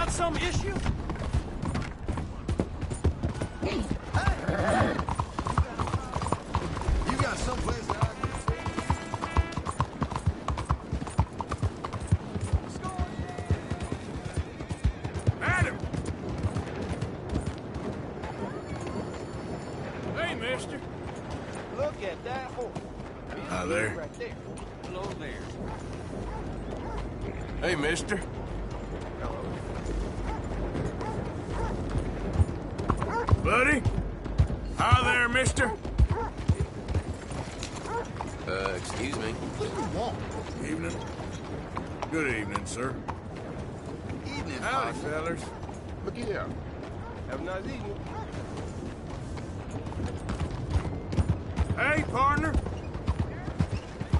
got some issue? Hey! You got someplace that I can stay? Adam! Hey, mister. Look at that horse. Hi there. Right there. Hello there. Hey, mister. Buddy? Hi there, mister. Excuse me. What do you want? Evening. Good evening, sir. Evening, Howdy, partner. fellers. Look here. Have a nice evening. Hey, partner.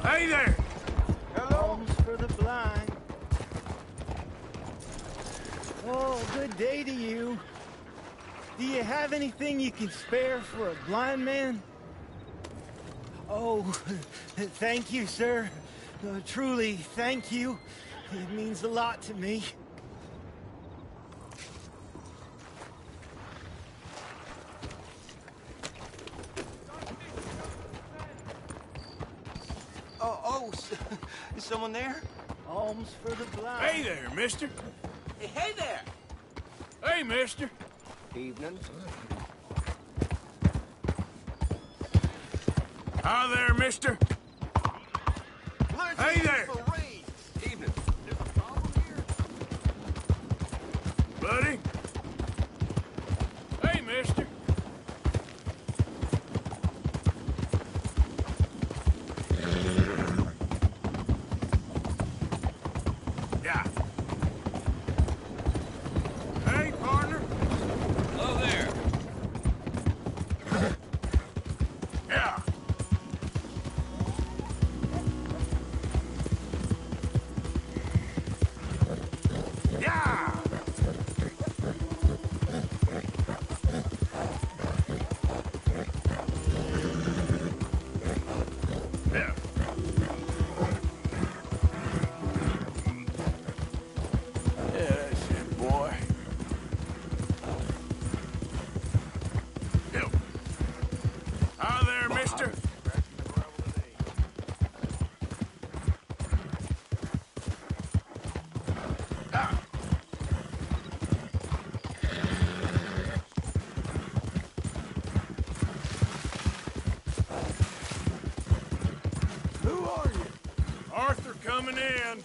Hey there. Hello. Homes for the blind. Oh, good day to you. Do you have anything you can spare for a blind man? Oh, thank you, sir. Truly, thank you. It means a lot to me. Is someone there? Alms for the blind. Hey there, mister. Hey there. Hey, mister. Evening. Hi there, mister. Hey there. Evening. Buddy. Hey, mister. Yeah. Hey, partner. Hello there. Yeah. Yeah. Yeah. Yeah, that's it, boy. Yep. Hi there, mister. Ah. Who are you? Arthur coming in.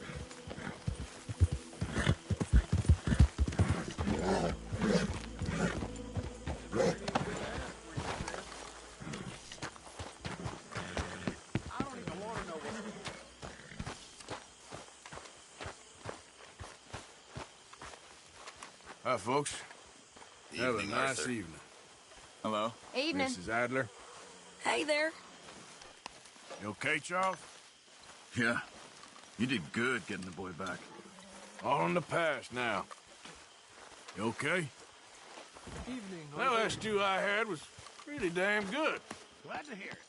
I don't even want to know what. Hi, folks. Have a Evening, nice Arthur. evening. Hello. Evening. Mrs. Adler. Hey there. You okay, Charles? Yeah. You did good getting the boy back. All in the past now. You okay? Evening. That last stew I had was really damn good. Glad to hear it.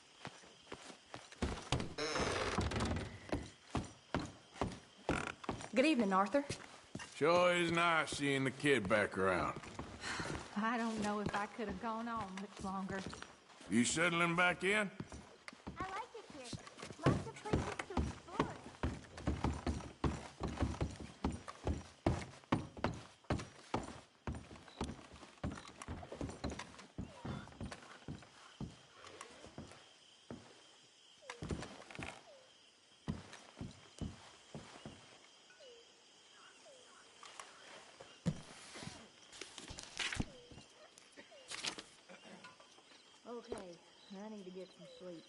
Good evening, Arthur. Sure is nice seeing the kid back around. I don't know if I could have gone on much longer. You settling back in? I like it here. Lots of places to explore. Okay, I need to get some sleep.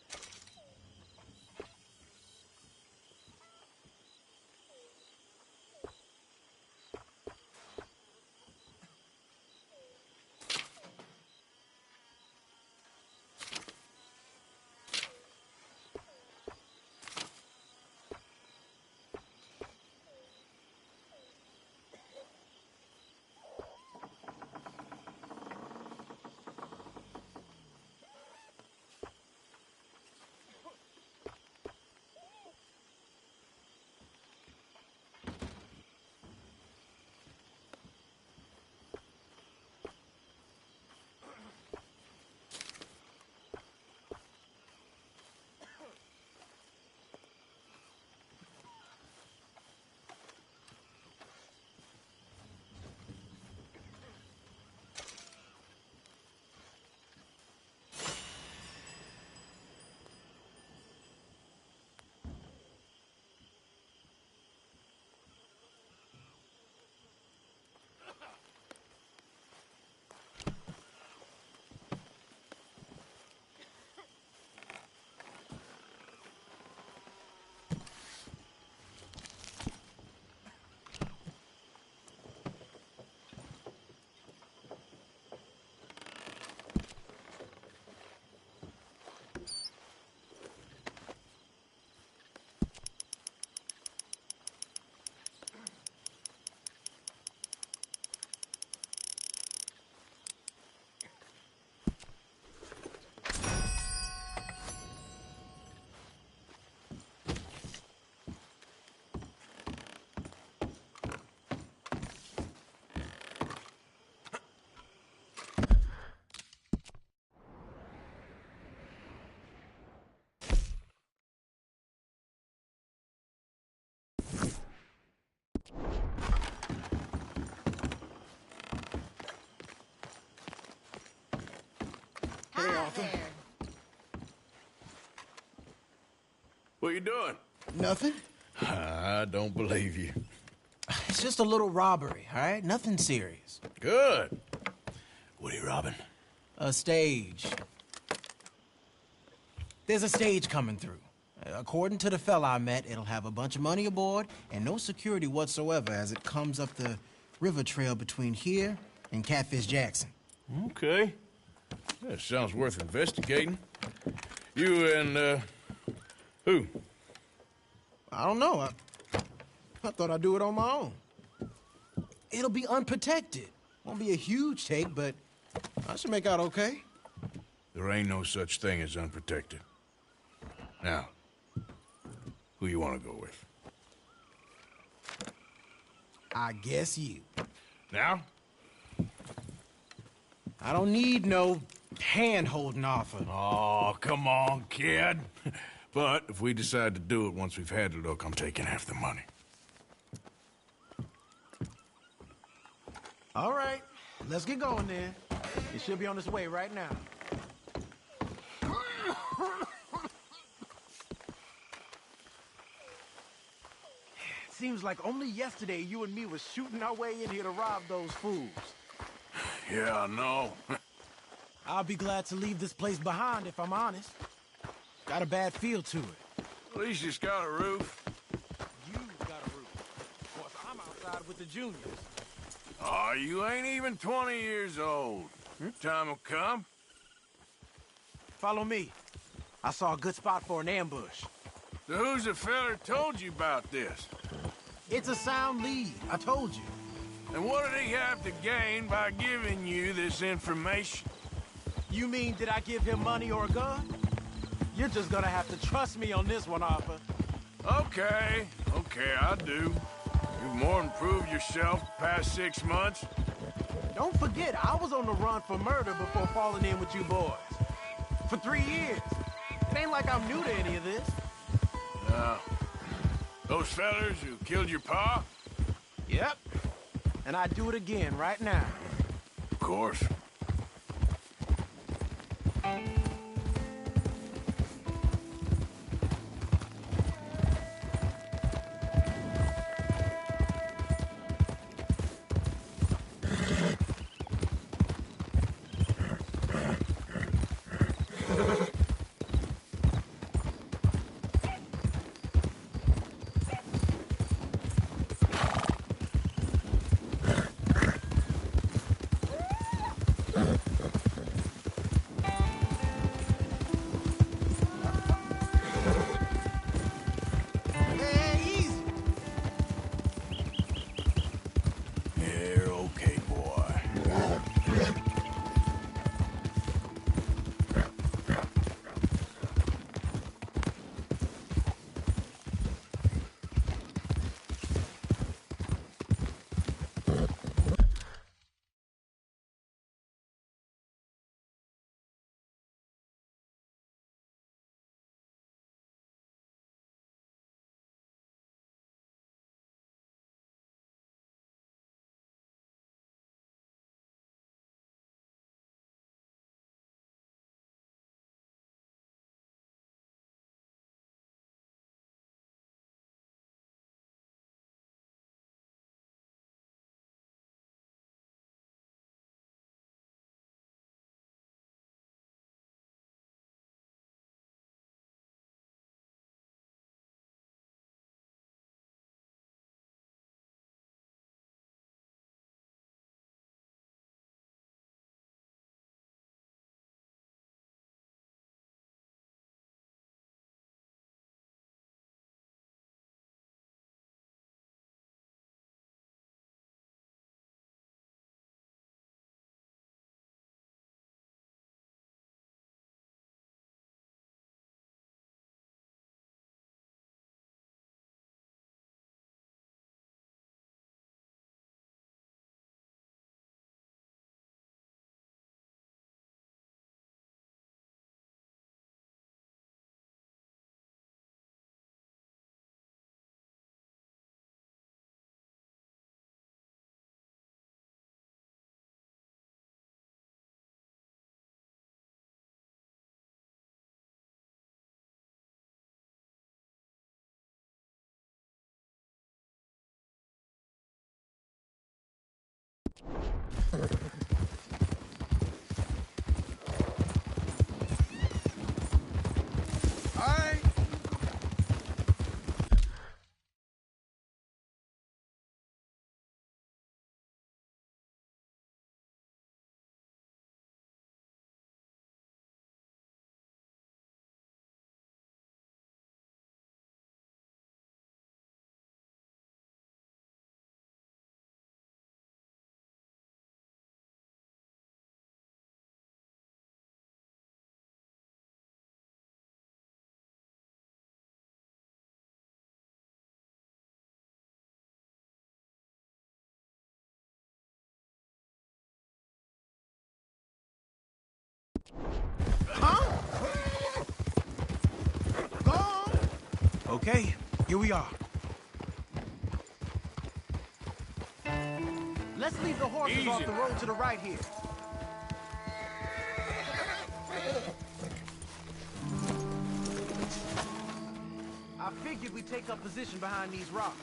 Arthur. What you doing? Nothing. I don't believe you. It's just a little robbery, all right? Nothing serious. Good. What are you robbing? A stage. There's a stage coming through. According to the fella I met, it'll have a bunch of money aboard and no security whatsoever as it comes up the river trail between here and Catfish Jackson. Okay. That sounds worth investigating. You and, who? I don't know. I thought I'd do it on my own. It'll be unprotected. Won't be a huge take, but I should make out okay. There ain't no such thing as unprotected. Now, who you want to go with? I guess you. Now? I don't need no hand-holding offer. Oh, come on, kid. But if we decide to do it once we've had a look, I'm taking half the money. All right, let's get going then. It should be on its way right now. Seems like only yesterday you and me was shooting our way in here to rob those fools. Yeah, I know. I'll be glad to leave this place behind if I'm honest. Got a bad feel to it. At least it's got a roof. You got a roof. Of course, I'm outside with the juniors. Oh, you ain't even 20 years old. Your time will come. Follow me. I saw a good spot for an ambush. So who's the feller told you about this? It's a sound lead, I told you. And what did he have to gain by giving you this information? You mean, did I give him money or a gun? You're just gonna have to trust me on this one, Arthur. Okay, I do. You've more improved yourself the past 6 months. Don't forget, I was on the run for murder before falling in with you boys. For 3 years. It ain't like I'm new to any of this. No. Those fellers who killed your pa? Yep. And I'd do it again right now. Of course. All right. Okay, here we are. Let's leave the horses off the road to the right here. I figured we'd take up position behind these rocks.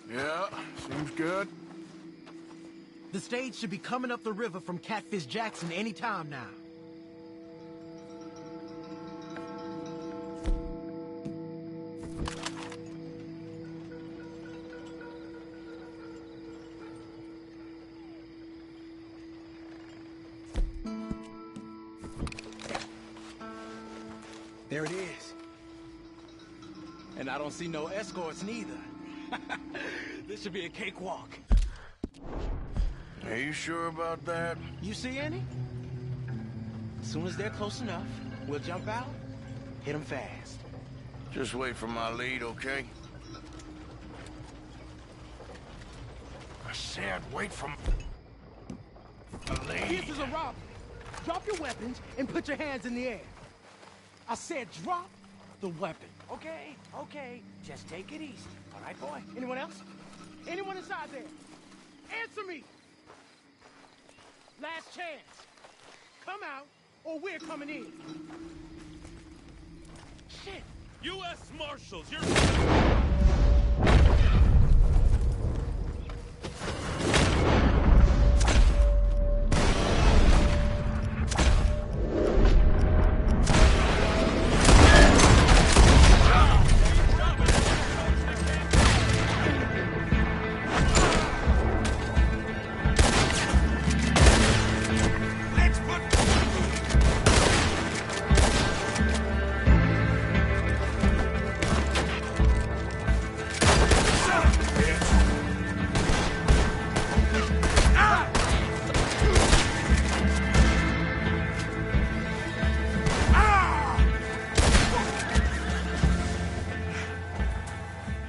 Yeah, seems good. The stage should be coming up the river from Catfish Jackson any time now. There it is. And I don't see no escorts neither. This should be a cakewalk. Are you sure about that? You see any? As soon as they're close enough, we'll jump out, hit them fast. Just wait for my lead, okay? I said wait for my lead. This is a robbery. Drop your weapons and put your hands in the air. I said drop the weapon. Okay, okay. Just take it easy. All right, boy? Anyone else? Anyone inside there? Answer me! Last chance. Come out, or we're coming in. Shit! U.S. Marshals, you're...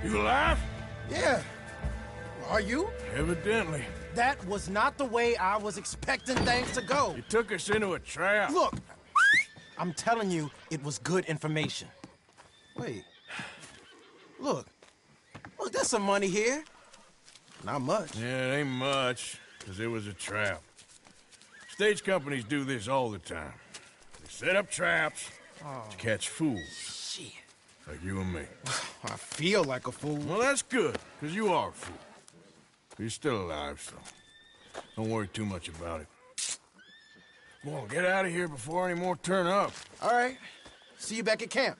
You alive? Yeah. Are you? Evidently. That was not the way I was expecting things to go. You took us into a trap. Look, I'm telling you, it was good information. Wait. Look, there's some money here. Not much. Yeah, it ain't much, because it was a trap. Stage companies do this all the time. They set up traps to catch fools. Shit. Like you and me. I feel like a fool. Well, that's good, because you are a fool. You're still alive, so don't worry too much about it. Come on, get out of here before any more turn up. All right. See you back at camp.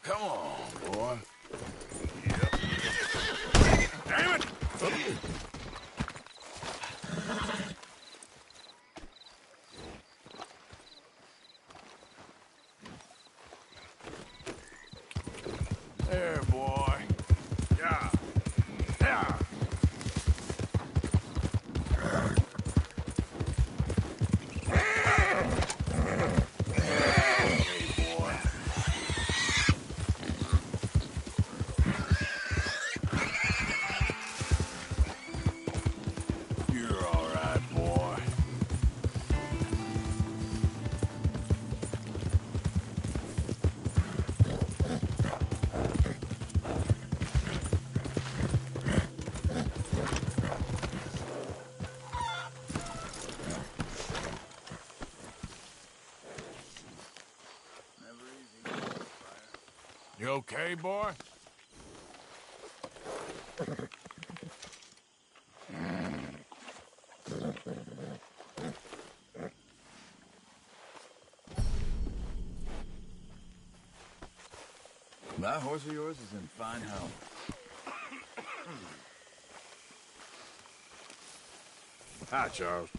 Come on, boy. Damn it! There, boy. Yeah. Yeah. You okay, boy? That horse of yours is in fine health. Hi, Charles.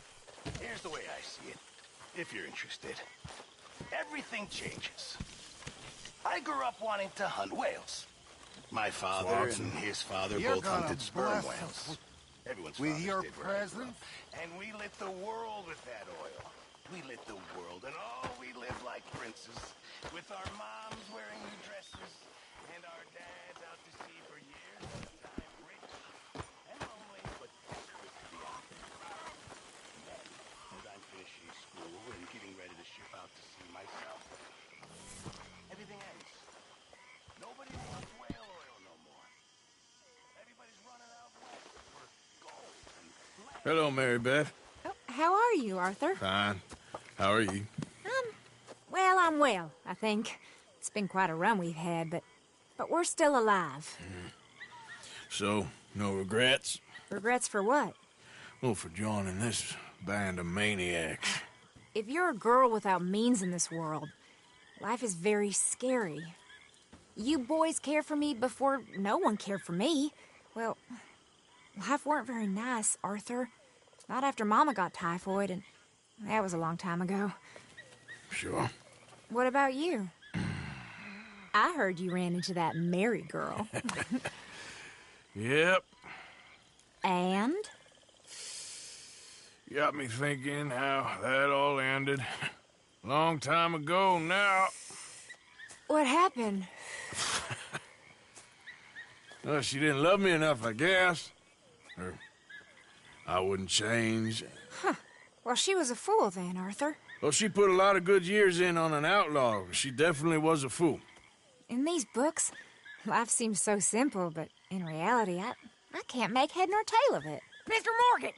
Here's the way I see it, if you're interested. Everything changes. I grew up wanting to hunt whales. My father Watson, and his father you're both gonna hunted sperm bless whales. Everyone's with fathers your did where I grew up. presence? And we lit the world with that oil. We lit the world, and oh, we lived like princes, with our moms wearing new dresses, and our dads out to sea for years at a time, rich and lonely, but desperate to be out there. And then, as I'm finishing school and getting ready to ship out to sea myself, everything ends. Nobody wants whale oil no more. Everybody's running out west for gold and flesh. Hello, Mary Beth. Oh, how are you, Arthur? Fine. How are you? Well, I'm well, I think. It's been quite a run we've had, but we're still alive. So, no regrets? Regrets for what? Well, for joining this band of maniacs. If you're a girl without means in this world, life is very scary. You boys cared for me before no one cared for me. Well, life weren't very nice, Arthur. Not after Mama got typhoid, and that was a long time ago. Sure. What about you? I heard you ran into that Mary girl. Yep. And? Got me thinking how that all ended. Long time ago now. What happened? Well, she didn't love me enough, I guess. Or I wouldn't change. Well, she was a fool then, Arthur. Well, she put a lot of good years in on an outlaw. She definitely was a fool. In these books, life seems so simple, but in reality, I can't make head nor tail of it. Mr. Morgan!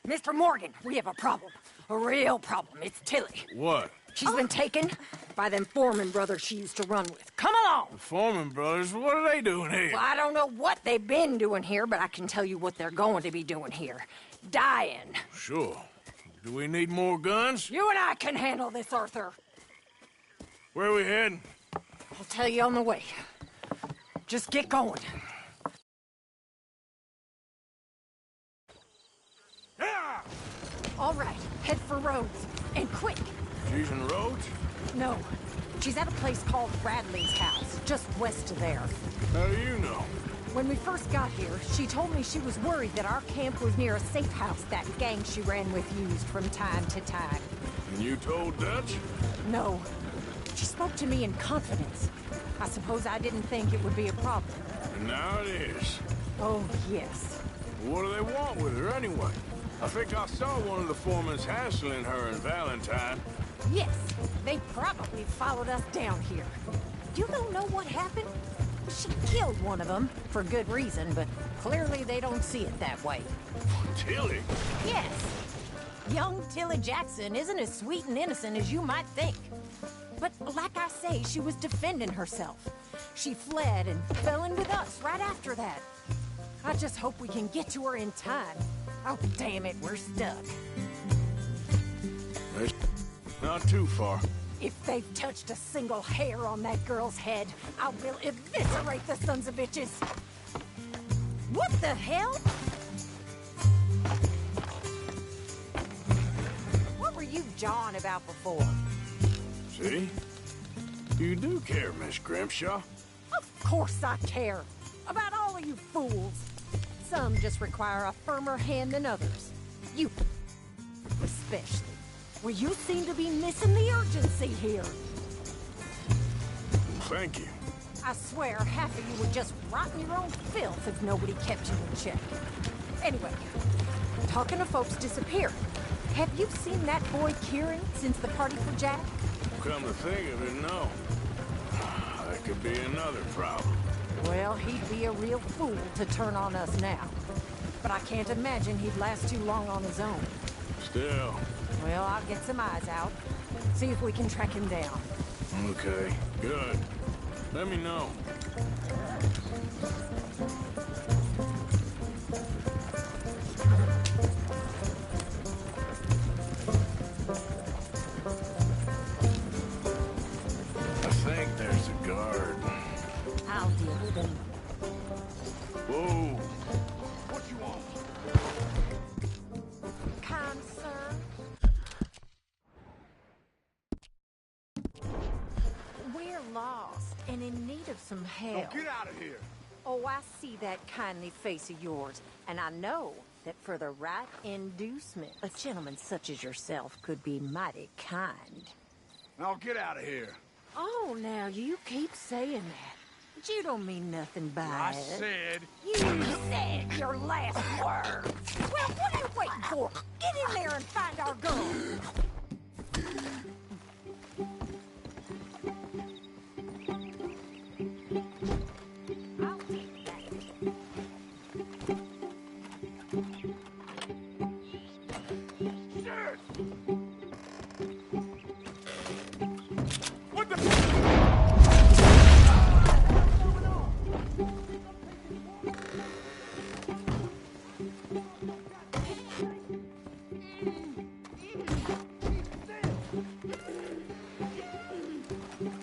Mr. Morgan, we have a problem. A real problem. It's Tilly. What? She's been taken by them Foreman brothers she used to run with. Come along! The Foreman brothers? What are they doing here? Well, I don't know what they've been doing here, but I can tell you what they're going to be doing here. Dying. Sure. Do we need more guns? You and I can handle this, Arthur. Where are we heading? I'll tell you on the way. Just get going. All right, head for Rhodes. And quick. She's in Rhodes? No, she's at a place called Bradley's house, just west of there. How do you know? When we first got here, she told me she was worried that our camp was near a safe house that gang she ran with used from time to time. And you told Dutch? No. She spoke to me in confidence. I suppose I didn't think it would be a problem. And now it is. Oh, yes. What do they want with her anyway? I think I saw one of the foremans hassling her and Valentine. Yes, they probably followed us down here. You don't know what happened? She killed one of them, for good reason, but clearly they don't see it that way. Tilly? Yes. Young Tilly Jackson isn't as sweet and innocent as you might think. But like I say, she was defending herself. She fled and fell in with us right after that. I just hope we can get to her in time. Oh, damn it, we're stuck. It's not too far. If they've touched a single hair on that girl's head, I will eviscerate the sons of bitches. What the hell? What were you jawing about before? See? You do care, Miss Grimshaw. Of course I care. About all of you fools. Some just require a firmer hand than others. You especially. Well, you seem to be missing the urgency here. Thank you. I swear half of you would just rot in your own filth if nobody kept you in check. Anyway, talking to folks disappearing. Have you seen that boy Kieran since the party for Jack? Come to think of it, no. That could be another problem. Well, he'd be a real fool to turn on us now. But I can't imagine he'd last too long on his own. Still. Well, I'll get some eyes out. See if we can track him down. Okay, good. Let me know. I think there's a guard. I'll deal with him. Whoa. What you want? Kind sir. We're lost and in need of some help. Get out of here. Oh, I see that kindly face of yours, and I know that for the right inducement, a gentleman such as yourself could be mighty kind. Now get out of here. Oh, now you keep saying that. But you don't mean nothing by I it. said. You said your last word. Well, what are you waiting for? Get in there and find our gun. I'll take that. What the?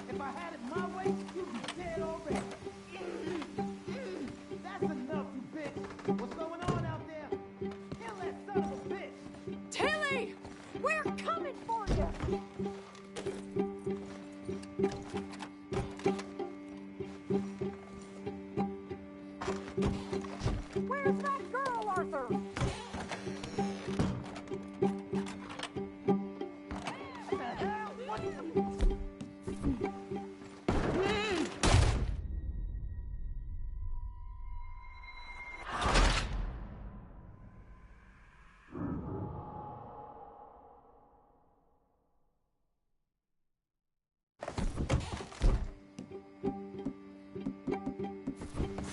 If I had it my way, you'd be dead already. That's enough, you bitch. What's going on out there? Kill that son of a bitch. Tilly! We're coming for you! Where's that girl, Arthur? What the hell? What the...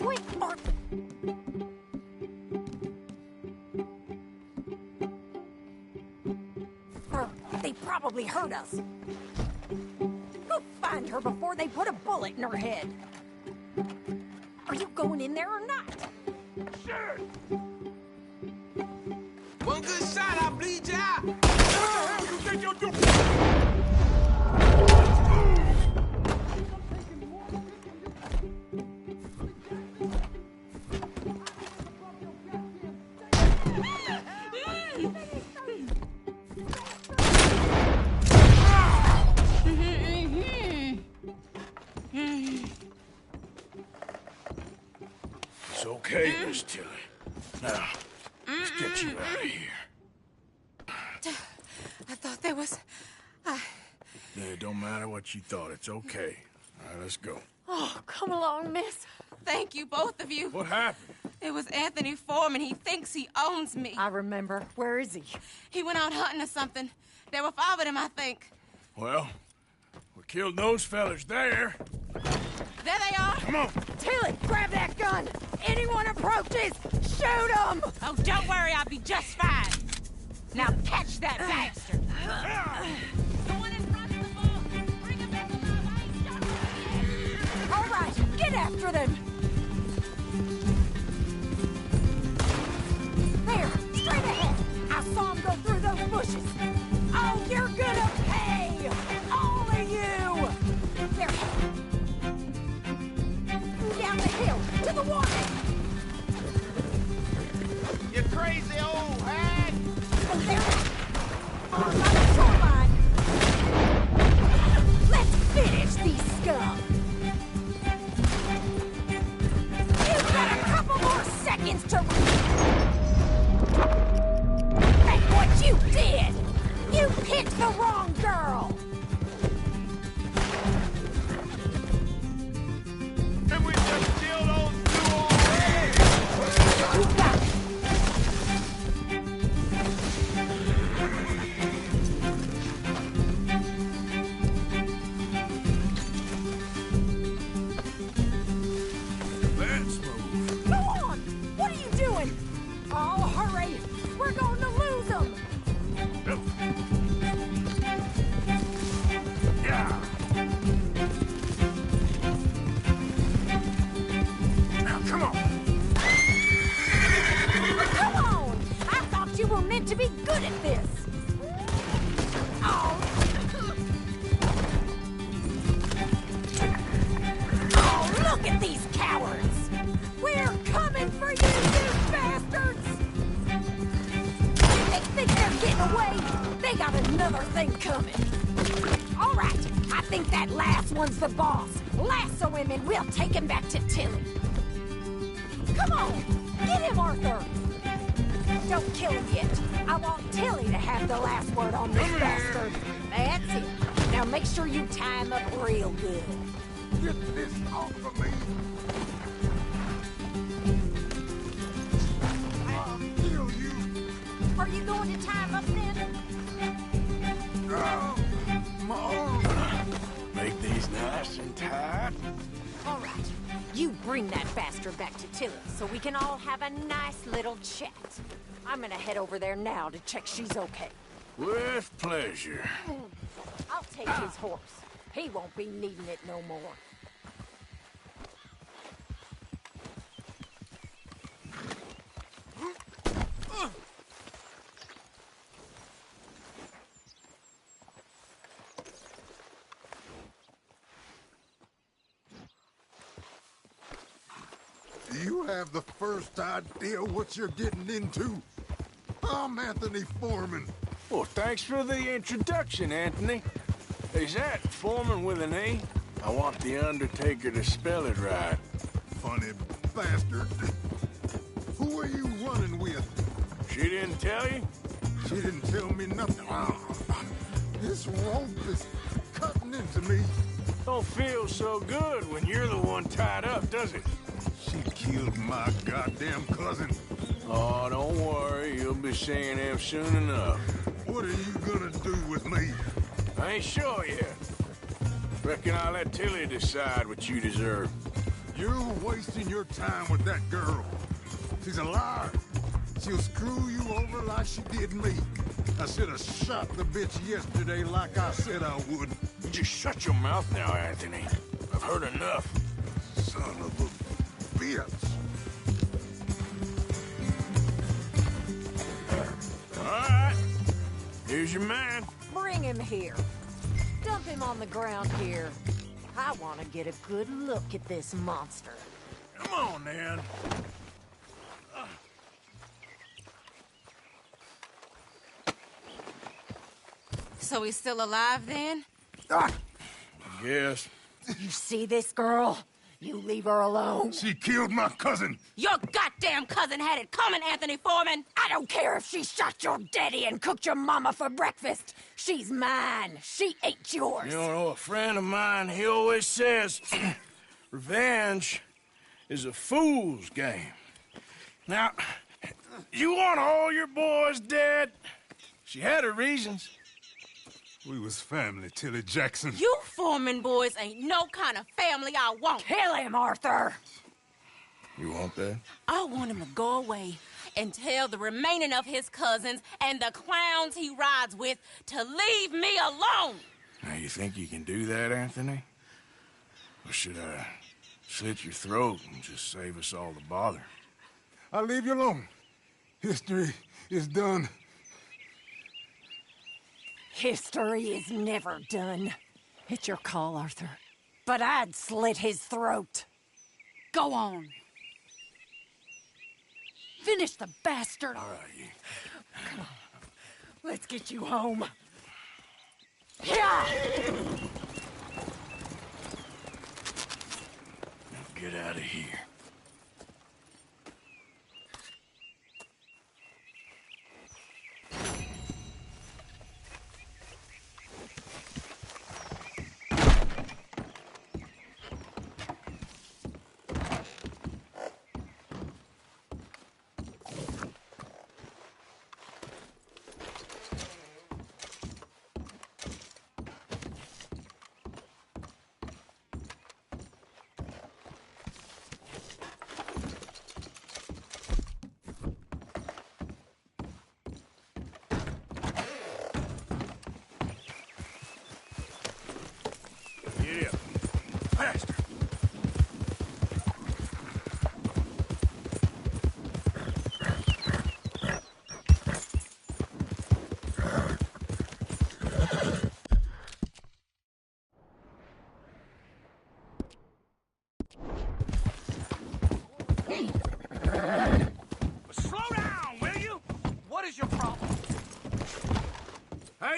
Quick, Arthur! They probably heard us. Go find her before they put a bullet in her head. Are you going in there or not? Sure. One good shot, I'll bleed you out. What the hell you think you're doing? It's okay, Miss Tilly. Now, let's get you out of here. I thought there was... Yeah, it don't matter what you thought. It's okay. All right, let's go. Oh, come along, miss. Thank you, both of you. What happened? It was Anthony Foreman. He thinks he owns me. I remember. Where is he? He went out hunting or something. There were 5 of them, I think. Well, we killed those fellas there. There they are. Come on. Tilly, grab that gun! Anyone approaches, shoot them! Oh, don't worry. I'll be just fine. Now catch that bastard! The one in front of the ball. Bring him back alive. I ain't shot him. All right, get after them! There, straight ahead! I saw him go through those bushes! Oh, you're gonna pay! All of you! There! Down the hill, to the water! You crazy old hag! Oh, there! On by the shoreline! Let's finish these scum! You've got a couple more seconds to... That's what you did! You picked the wrong girl! And we just killed those 2 already! You got it! Let's move. Go on! What are you doing? Come on. Come on! I thought you were meant to be good at this. Oh! Oh, look at these cowards! We're coming for you, you bastards! They think they're getting away. They got another thing coming. All right, I think that last one's the boss. Lasso him and we'll take him back to Tilly. Come on, get him, Arthur. Don't kill him yet. I want Tilly to have the last word on this bastard. That's it. Now make sure you tie him up real good. Get this off of me. I'll kill you. Are you going to tie him up then? Oh, my arm. Make these nice and tight. All right. You bring that bastard back to Tilly so we can all have a nice little chat. I'm gonna head over there now to check she's okay. With pleasure. I'll take his horse. He won't be needing it no more. Do you have the first idea what you're getting into? I'm Anthony Foreman. Well, thanks for the introduction, Anthony. Is that Foreman with an E? I want the Undertaker to spell it right. Funny bastard. Who are you running with? She didn't tell you? She didn't tell me nothing. This rope is cutting into me. Don't feel so good when you're the one tied up, does it? She killed my goddamn cousin. Oh, don't worry. You'll be seeing him soon enough. What are you gonna do with me? I ain't sure yet. Reckon I'll let Tilly decide what you deserve. You're wasting your time with that girl. She's a liar. She'll screw you over like she did me. I should have shot the bitch yesterday like I said I would. Just shut your mouth now, Anthony. I've heard enough. Son of a bitch. All right. Here's your man. Bring him here. Dump him on the ground here. I want to get a good look at this monster. Come on, then. So he's still alive then? Yes. You see this girl? You leave her alone. She killed my cousin. Your goddamn cousin had it coming, Anthony Foreman! I don't care if she shot your daddy and cooked your mama for breakfast. She's mine. She ain't yours. You know, a friend of mine, he always says, revenge is a fool's game. Now, you want all your boys dead? She had her reasons. We was family, Tilly Jackson. You Foreman boys ain't no kind of family I want. Kill him, Arthur. You want that? I want him to go away and tell the remaining of his cousins and the clowns he rides with to leave me alone. Now, you think you can do that, Anthony? Or should I slit your throat and just save us all the bother? I'll leave you alone. History is done. History is never done. It's your call, Arthur. But I'd slit his throat. Go on. Finish the bastard. All right, Come on. Let's get you home. Yeah! Now get out of here.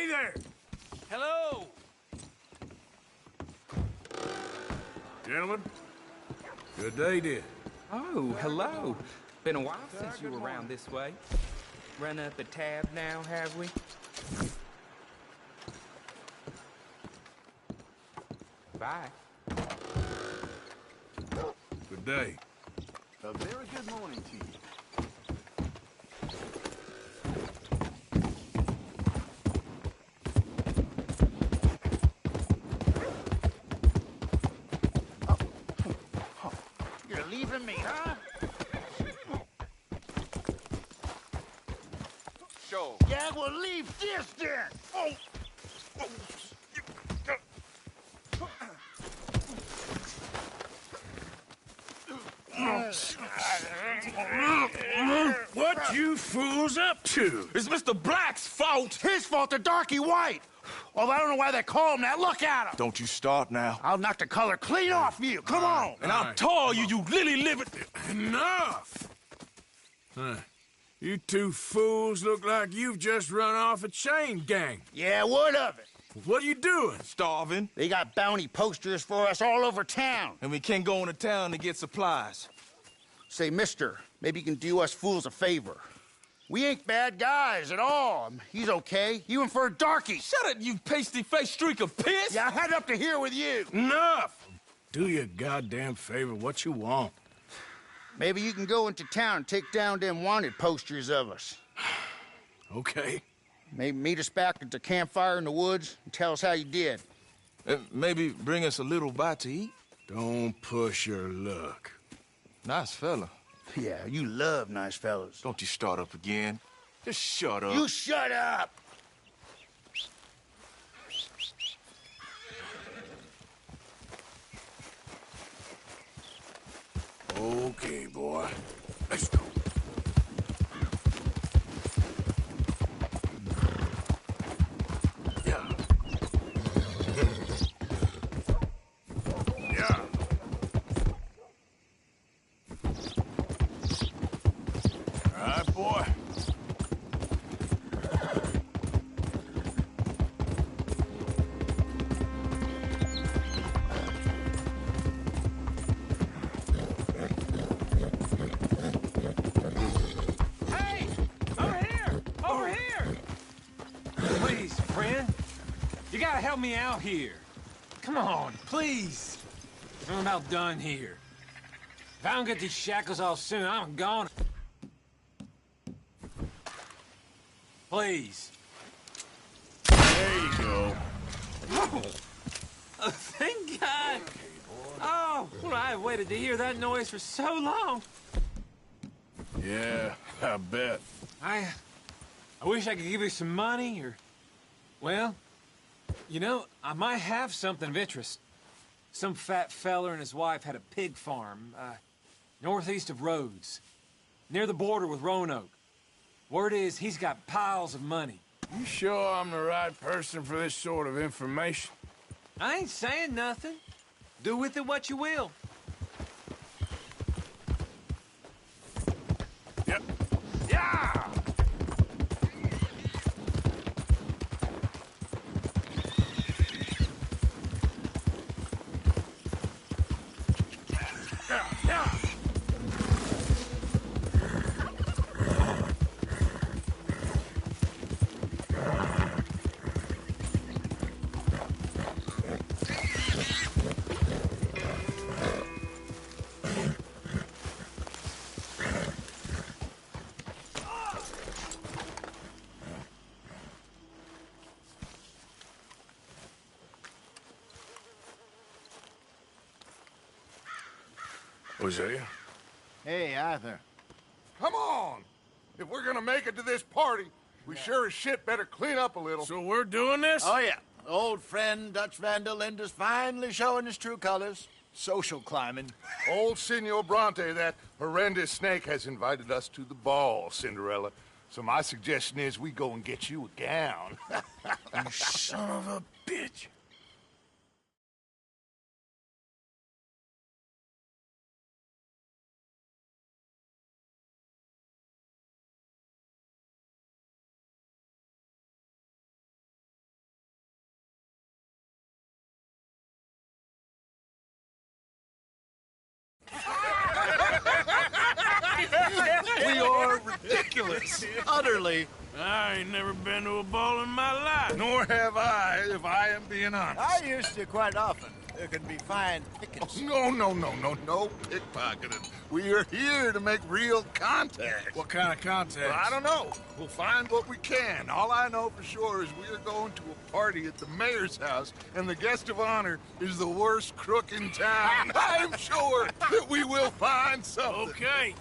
Hey there! Hello! Gentlemen, good day, dear. Oh, hello. Been a while since you were around this way. Run up a tab now, have we? Bye. Good day. A very good morning to you. You're leaving me, huh? Sure. Yeah, well, leave this then. Oh. What you fools up to? It's Mr. Black's fault. His fault, the darky white. Although I don't know why they call him that. Look at him. Don't you start now. I'll knock the color clean off you. Come on. And I'll tar you, you lily-livered... Enough! You two fools look like you've just run off a chain gang. Yeah, what of it? What are you doing? Starving. They got bounty posters for us all over town. And we can't go into town to get supplies. Say, mister, maybe you can do us fools a favor. We ain't bad guys at all. He's okay. He went for a darky. Shut it, you pasty-faced streak of piss! Yeah, I had up to here with you. Enough! Do your goddamn favor what you want. Maybe you can go into town and take down them wanted posters of us. Okay. Maybe meet us back at the campfire in the woods and tell us how you did. Maybe bring us a little bite to eat. Don't push your luck. Nice fella. Yeah, you love nice fellas. Don't you start up again. Just shut up. You shut up! Okay, boy. Let's go. Yeah. Yeah. All right, boy. Hey! Over here! Over here! Please, friend. You gotta help me out here. Come on, please. I'm about done here. If I don't get these shackles off soon, I'm gone. Please. There you go. Oh, thank God. Oh, well, I've waited to hear that noise for so long. Yeah, I bet. I wish I could give you some money, or... Well, you know, I might have something of interest. Some fat feller and his wife had a pig farm, northeast of Rhodes, near the border with Roanoke. Word is, he's got piles of money. You sure I'm the right person for this sort of information? I ain't saying nothing. Do with it what you will. Yep. Yeah! Yeah! Hosea? Hey, Arthur. Come on! If we're gonna make it to this party, we sure as shit better clean up a little. So we're doing this? Oh, yeah. Old friend Dutch Van der Linde's finally showing his true colors. Social climbing. Old Senor Bronte, that horrendous snake, has invited us to the ball, Cinderella. So my suggestion is we go and get you a gown. You son of a bitch. ridiculous. Utterly. I ain't never been to a ball in my life. Nor have I, if I am being honest. I used to quite often. There can be fine pickets. No pickpocketing. We are here to make real contact. What kind of contact? Well, I don't know. We'll find what we can. All I know for sure is we are going to a party at the mayor's house, and the guest of honor is the worst crook in town. I'm sure that we will find something. Okay.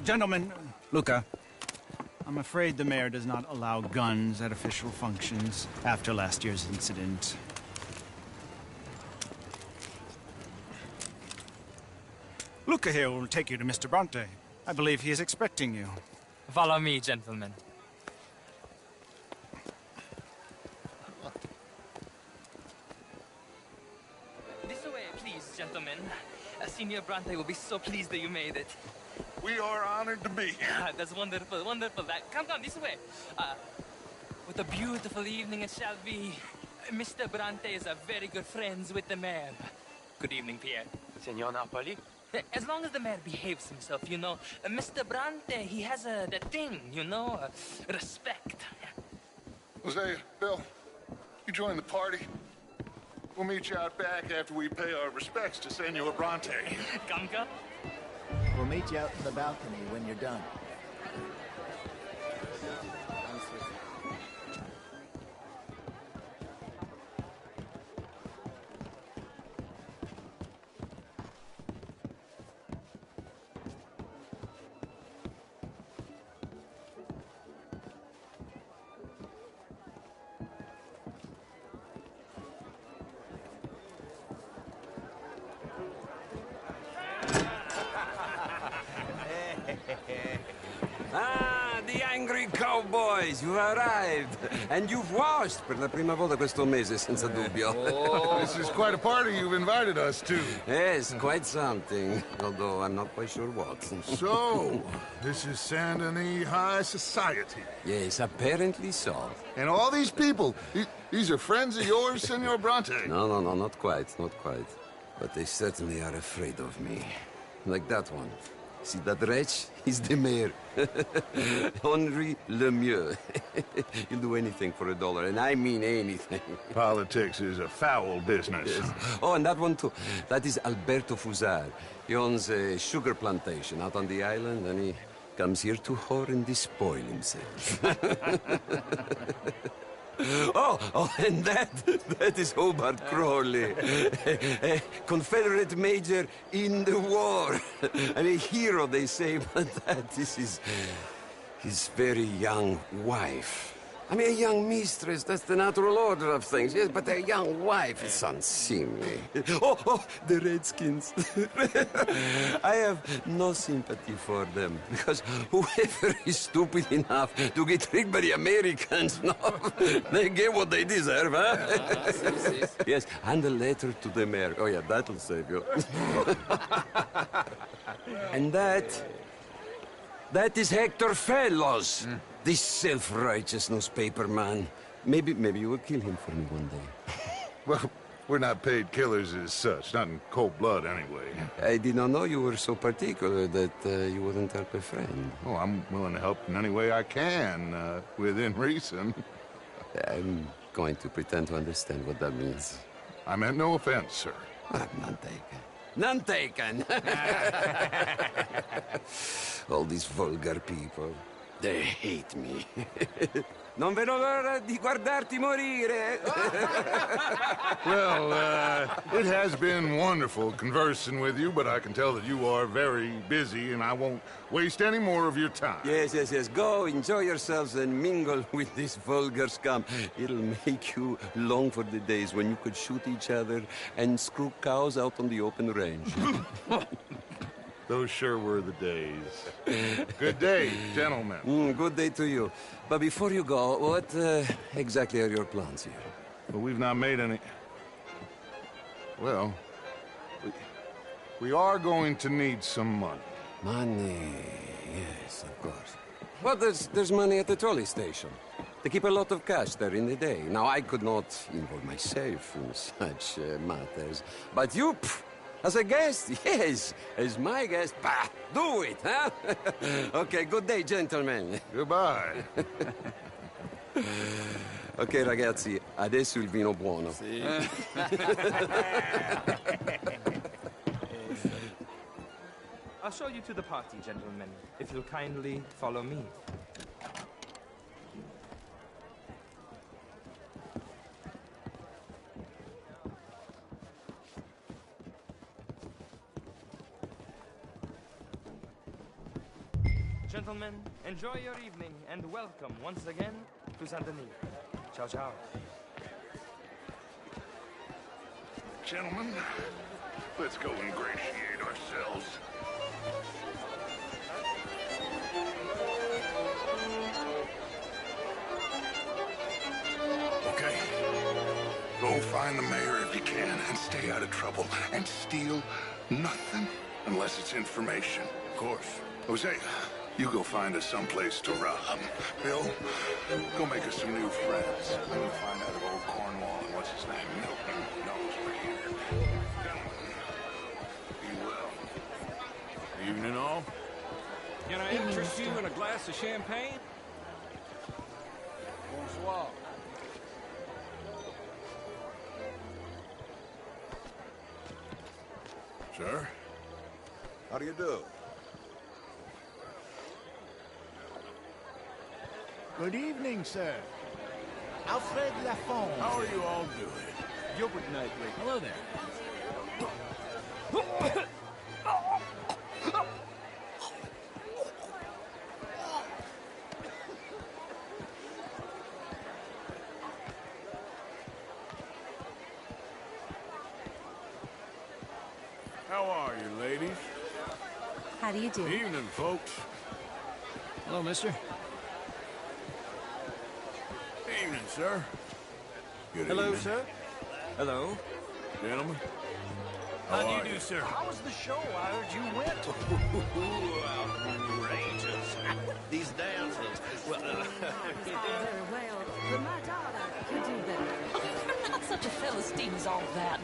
Gentlemen, Luca, I'm afraid the mayor does not allow guns at official functions after last year's incident. Luca here will take you to Mr. Bronte. I believe he is expecting you. Follow me, gentlemen. This way, please, gentlemen. Senior Bronte will be so pleased that you made it. We are honored to be here. That's wonderful, wonderful. Come, this way. What a beautiful evening it shall be. Mr. Bronte is very good friends with the mayor. Good evening, Pierre. Senor Napoli? As long as the mayor behaves himself, you know. Mr. Bronte, he has that thing, you know, respect. Hosea, Bill, you join the party. We'll meet you out back after we pay our respects to Senor Bronte. Come. We'll meet you out in the balcony when you're done. Ah, the angry cowboys, you arrived. And you've washed per la prima volta questo mese, senza dubbio. Oh, this is quite a party you've invited us to. Yes, quite something. Although I'm not quite sure what. So, this is Saint Denis High Society. Yes, apparently so. And all these people, these are friends of yours, Senor Bronte? No, not quite. But they certainly are afraid of me. Like that one. See that wretch? He's the mayor. Henri Lemieux. He'll do anything for $1, and I mean anything. Politics is a foul business. Yes. Oh, and that one too. That is Alberto Fusar. He owns a sugar plantation out on the island, and he comes here to whore and despoil himself. Oh, and that is Hobart Crawley, a Confederate major in the war, and a hero, they say, but that is his very young wife. I mean, a young mistress, that's the natural order of things, yes, but a young wife is unseemly. Oh, the Redskins. I have no sympathy for them, because whoever is stupid enough to get tricked by the Americans, no, they get what they deserve, huh? Yes, and a letter to the mayor. Oh, yeah, that'll save you. And that is Hector Fellows. This self-righteous newspaper man. Maybe you will kill him for me one day. Well, we're not paid killers as such, not in cold blood anyway. I did not know you were so particular that you wouldn't help a friend. Oh, I'm willing to help in any way I can, within reason. I'm going to pretend to understand what that means. I meant no offense, sir. None taken. None taken! All these vulgar people. They hate me. Non vedo l'ora di guardarti morire. Well, it has been wonderful conversing with you, but I can tell that you are very busy, and I won't waste any more of your time. Yes. Go, enjoy yourselves, and mingle with this vulgar scum. It'll make you long for the days when you could shoot each other and screw cows out on the open range. Those sure were the days. Good day, gentlemen. Good day to you. But before you go, what exactly are your plans here? Well, we've not made any... Well, we are going to need some money. Money, yes, of course. Well, there's money at the trolley station. They keep a lot of cash there in the day. Now, I could not involve myself in such matters. But you... As a guest? Yes. As my guest? Bah, do it, huh? Okay, good day, gentlemen. Goodbye. Ok, ragazzi, adesso il vino buono. Sì. I'll show you to the party, gentlemen, if you'll kindly follow me. Gentlemen, enjoy your evening and welcome once again to Saint Denis. Ciao, ciao. Gentlemen, let's go ingratiate ourselves. Okay. Go find the mayor if you can and stay out of trouble. And steal nothing unless it's information. Of course. Jose, you go find us someplace to rob. Bill, go make us some new friends. I'm gonna find out if old Cornwall and what's his name, Milton, knows we're here. Gentlemen, be well. Evening all. Can I interest you in a glass of champagne? Bonsoir. Sir? How do you do? Good evening, sir. Alfred Lafond. How are you all doing? Gilbert Knightley. Hello there. How are you, ladies? How do you do? Evening, folks. Hello, mister. Evening, sir. Good Hello, evening. sir. Hello. Gentlemen. How do are you do, sir? How was the show? I heard you went. Outrageous. These dances. Well, Very well, but my daughter could do better. Not such a Philistine as all that.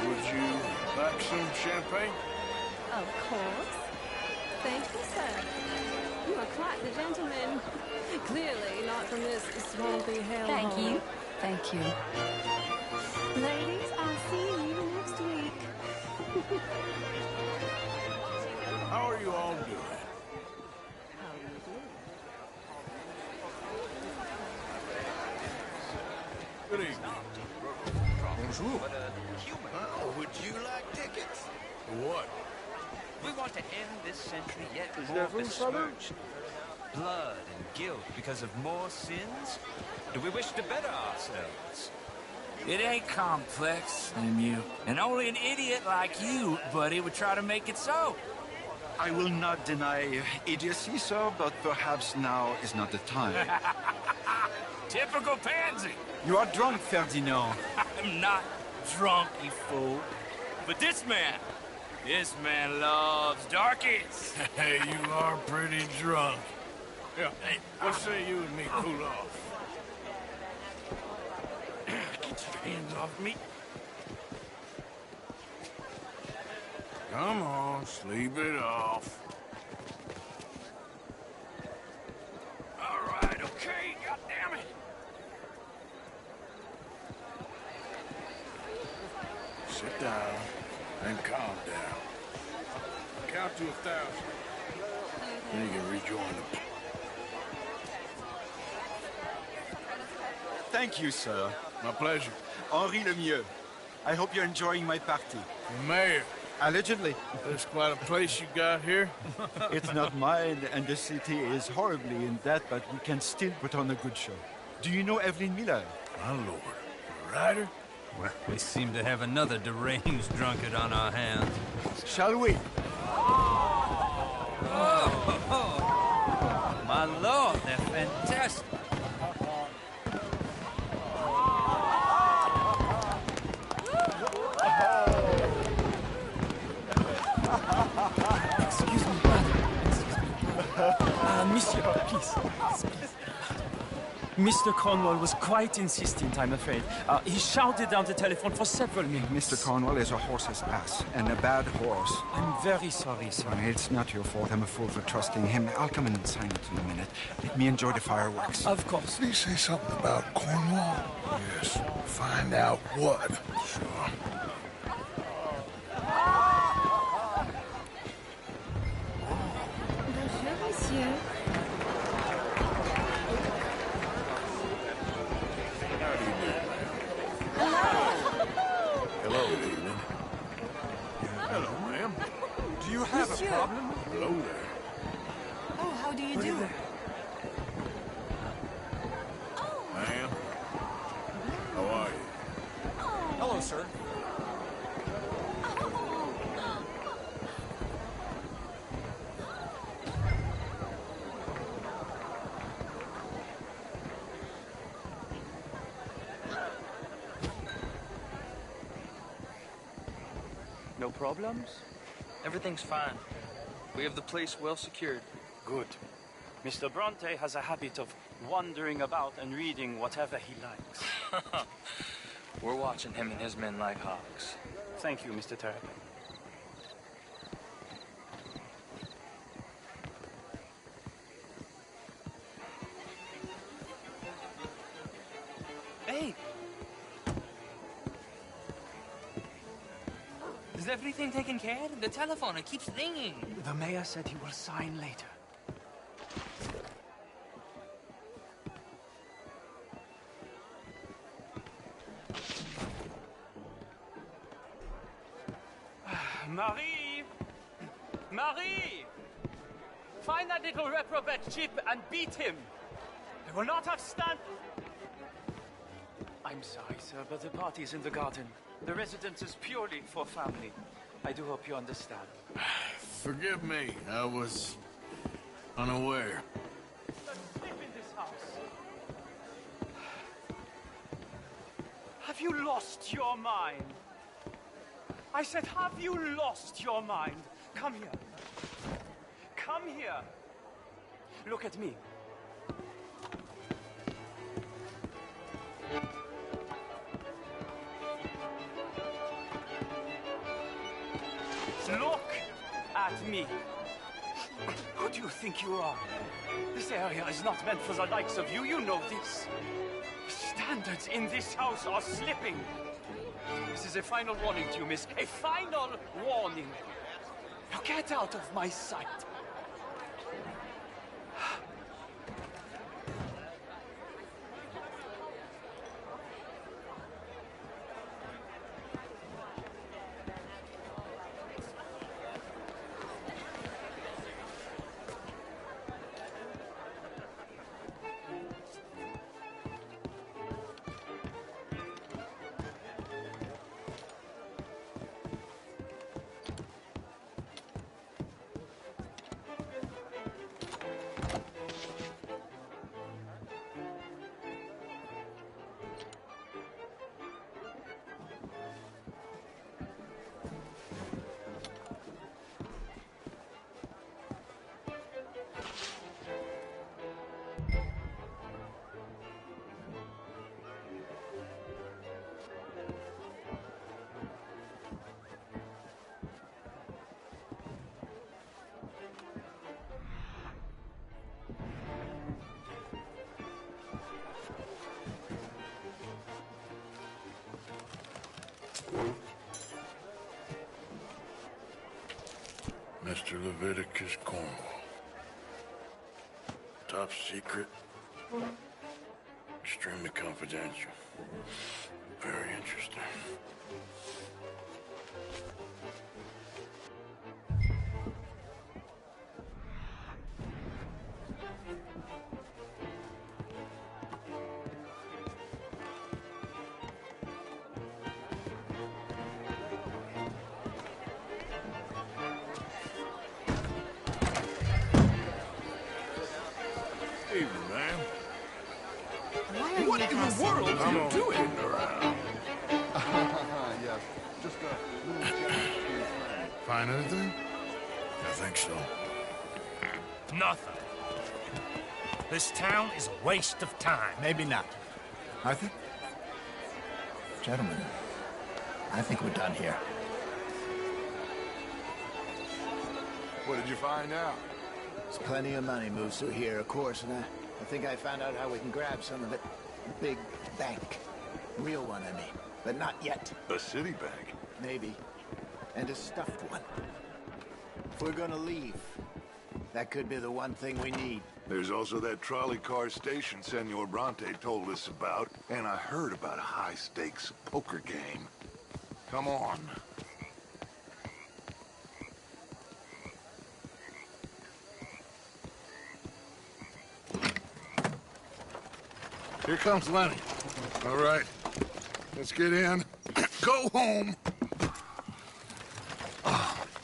Would you like some champagne? Of course. Thank you, sir. You are quite the gentleman. Clearly not from this swampy hellhole. Thank you. Thank you. Ladies, I'll see you next week. How are you all doing? Good evening. bonjour. Oh, would you like tickets? What? We want to end this century yet more besmirched. Blood and guilt because of more sins? Do we wish to better ourselves? It ain't complex, you. And only an idiot like you, buddy, would try to make it so. I will not deny idiocy, sir, but perhaps now is not the time. Typical pansy. You are drunk, Ferdinand. I'm not drunk, you fool. But this man loves darkies. Hey, you are pretty drunk. Yeah, hey, what say you and me cool off? Get your hands off me. Come on, sleep it off. All right, okay, goddammit. Sit down and calm down. Count to 1,000. Then you can rejoin the... Thank you, sir. My pleasure. Henri Lemieux. I hope you're enjoying my party. The mayor. Allegedly. That's quite a place you got here. It's not mine, and the city is horribly in debt, but we can still put on a good show. Do you know Evelyn Miller? My lord. A writer? Well, we seem to have another deranged drunkard on our hands. Shall we? Oh, my lord, they're fantastic. Excuse me, brother. Excuse me. Monsieur, please. Mr. Cornwall was quite insistent, I'm afraid. He shouted down the telephone for several minutes. Mr. Cornwall is a horse's ass, and a bad horse. I'm very sorry, sir. It's not your fault. I'm a fool for trusting him. I'll come and sign it in a minute. Let me enjoy the fireworks. Of course. Did he say something about Cornwall? Yes. Find out what. Sure. Bonjour, monsieur. Hello, good evening. Hello, ma'am. Do you have a problem? Hello there. Oh, how do you do? Ma'am. How are you? Hello, sir. No problems? Everything's fine. We have the place well secured. Good. Mr. Bronte has a habit of wandering about and reading whatever he likes. We're watching him and his men like hawks. Thank you, Mr. Terrapin. Hey! Is everything taken care of? The telephone, it keeps ringing. The mayor said he will sign later. Marie! Marie! Find that little reprobate Chip and beat him. I will not have stand... I'm sorry, sir, but the party's in the garden. The residence is purely for family. I do hope you understand. Forgive me. I was unaware. Let's sleep in this house. Have you lost your mind? I said, have you lost your mind? Come here. Come here. Look at me. Look at me. Who do you think you are? This area is not meant for the likes of you. You know this. Standards in this house are slipping. This is a final warning to you, miss. A final warning. Now get out of my sight. Mr. Leviticus Cornwall. Top secret. Extremely confidential. Very interesting. Evening, ma'am. What in the world are you doing around? Yes, just a little Find anything? I think so. Nothing. This town is a waste of time. Maybe not. Arthur? Gentlemen, I think we're done here. What did you find out? There's plenty of money moves through here, of course, and I think I found out how we can grab some of it. A big bank. Real one, I mean. But not yet. A city bank? Maybe. And a stuffed one. If we're gonna leave, that could be the one thing we need. There's also that trolley car station Senor Bronte told us about, and I heard about a high-stakes poker game. Come on. Here comes Lenny. All right, let's get in. Go home.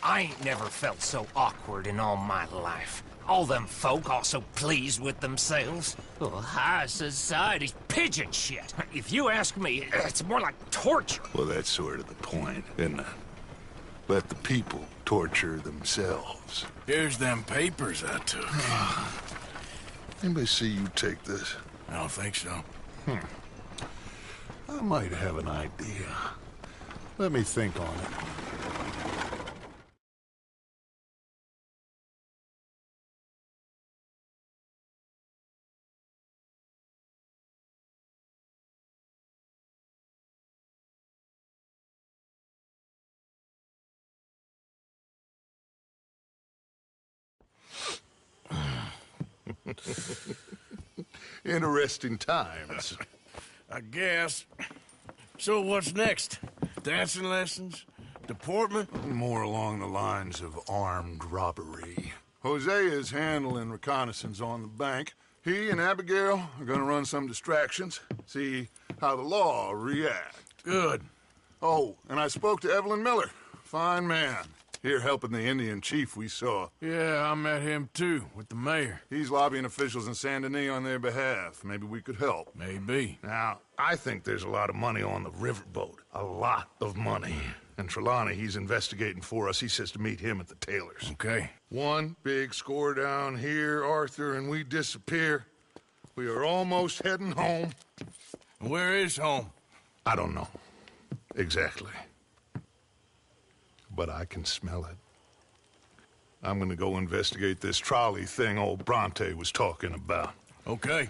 I ain't never felt so awkward in all my life. All them folk all so pleased with themselves. Oh, high society's pigeon shit. If you ask me, it's more like torture. Well, that's sort of the point, isn't it? Let the people torture themselves. Here's them papers I took. Anybody see you take this? I don't think so. I might have an idea. Let me think on it. Interesting times. I guess. So what's next? Dancing lessons? Deportment? More along the lines of armed robbery. Hosea is handling reconnaissance on the bank. He and Abigail are gonna run some distractions, see how the law reacts. Good. Oh, and I spoke to Evelyn Miller. Fine man. Here helping the Indian chief we saw. Yeah, I met him too, with the mayor. He's lobbying officials in Saint Denis on their behalf. Maybe we could help. Maybe. Now, I think there's a lot of money on the riverboat. A lot of money. And Trelawney, he's investigating for us. He says to meet him at the Taylor's. Okay. One big score down here, Arthur, and we disappear. We are almost heading home. Where is home? I don't know. Exactly. But I can smell it. I'm gonna go investigate this trolley thing old Bronte was talking about. Okay.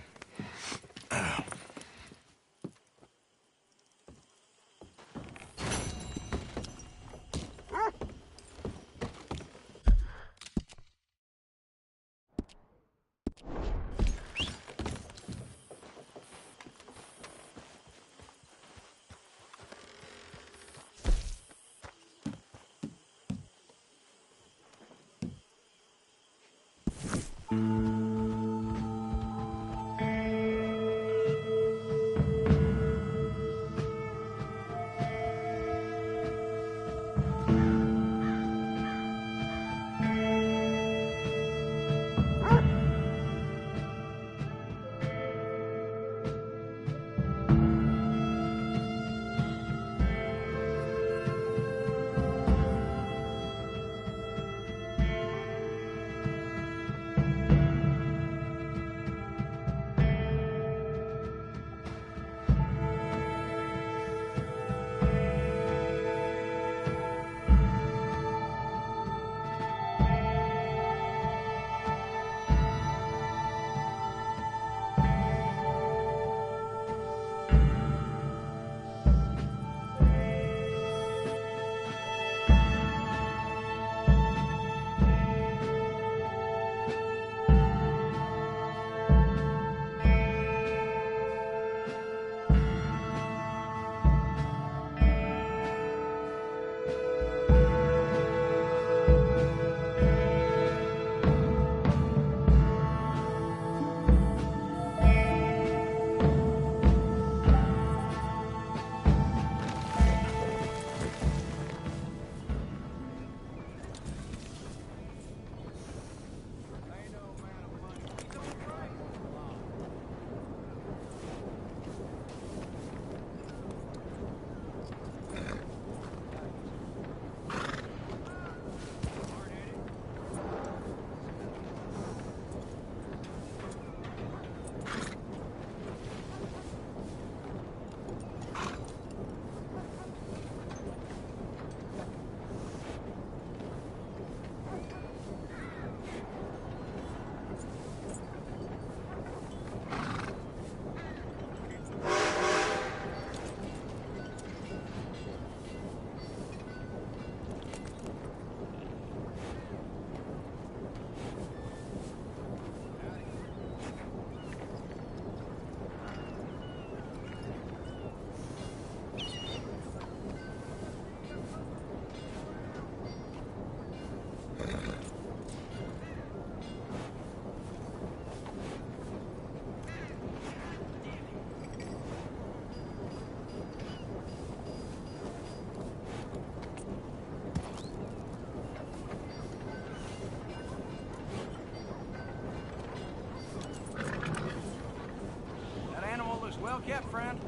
luck yet, friend.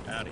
Howdy.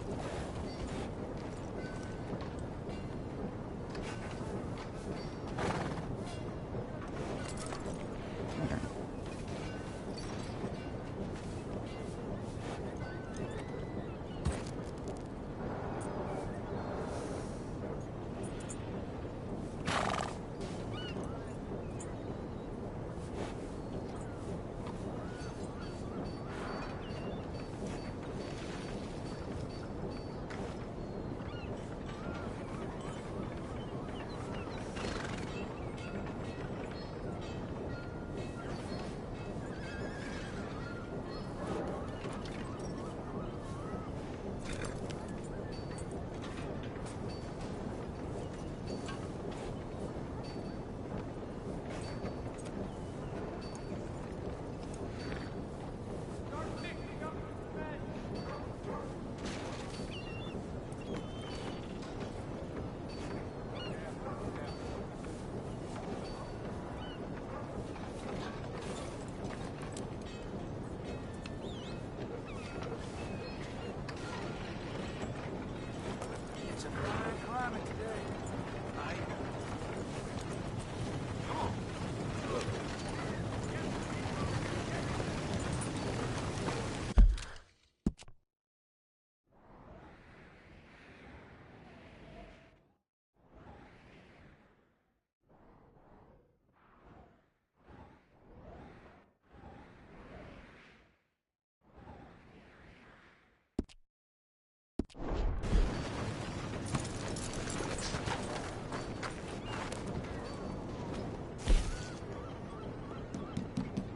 It's a fine climate today. Come on.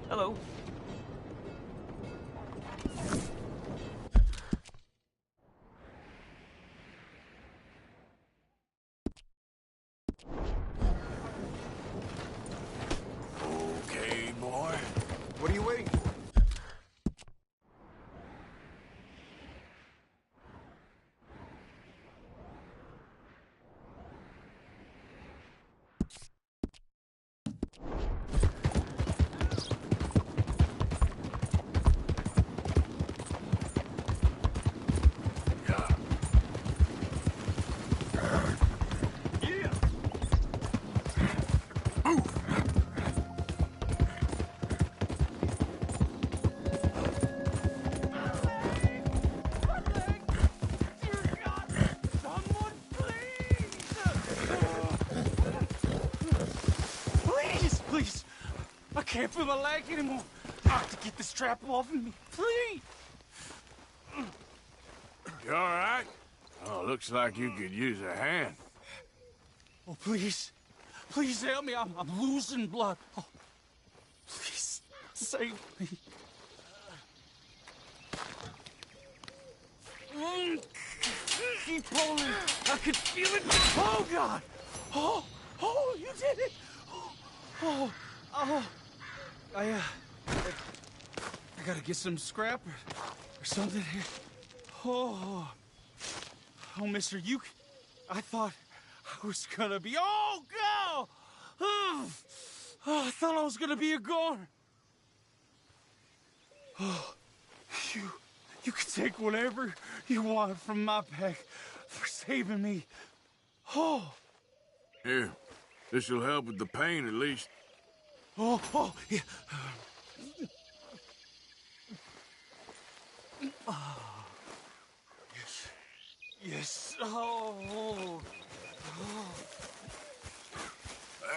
Hello. Okay, boy. What are you waiting for? Please, please. I can't feel my leg anymore. I have to get this trap off of me. Please. You all right? Oh, looks like you could use a hand. Oh, please. Please help me. I'm losing blood. Oh, please, save me. Keep pulling. I can feel it. Oh, God. Oh, you did it. I gotta get some scrap or something here. Oh, mister, I thought I was gonna be, God! I thought I was gonna be a goner. Oh, you can take whatever you want from my pack for saving me. Oh. Here, this'll help with the pain at least. Oh, yeah. Yes. Oh.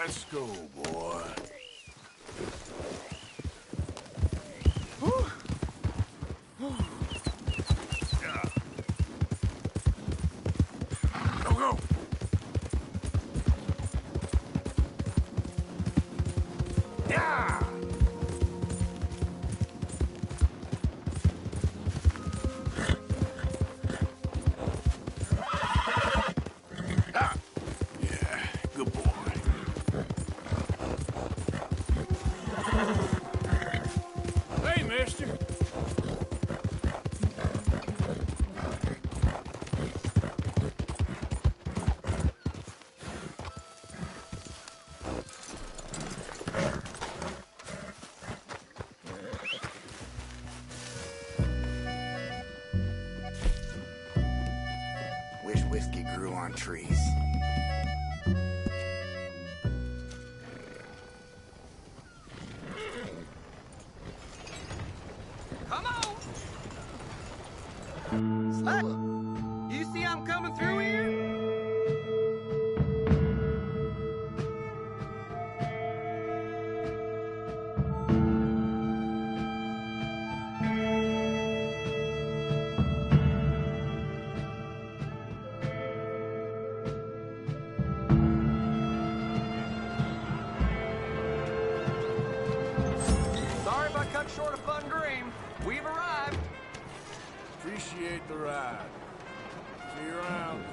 Let's go, boy. Go. Yeah. Yeah, good boy. Hey, mister. whiskey grew on trees. Come on! Slack! You see I'm coming through here? Sorry if I cut short a fun dream. We've arrived. Appreciate the ride. See you around.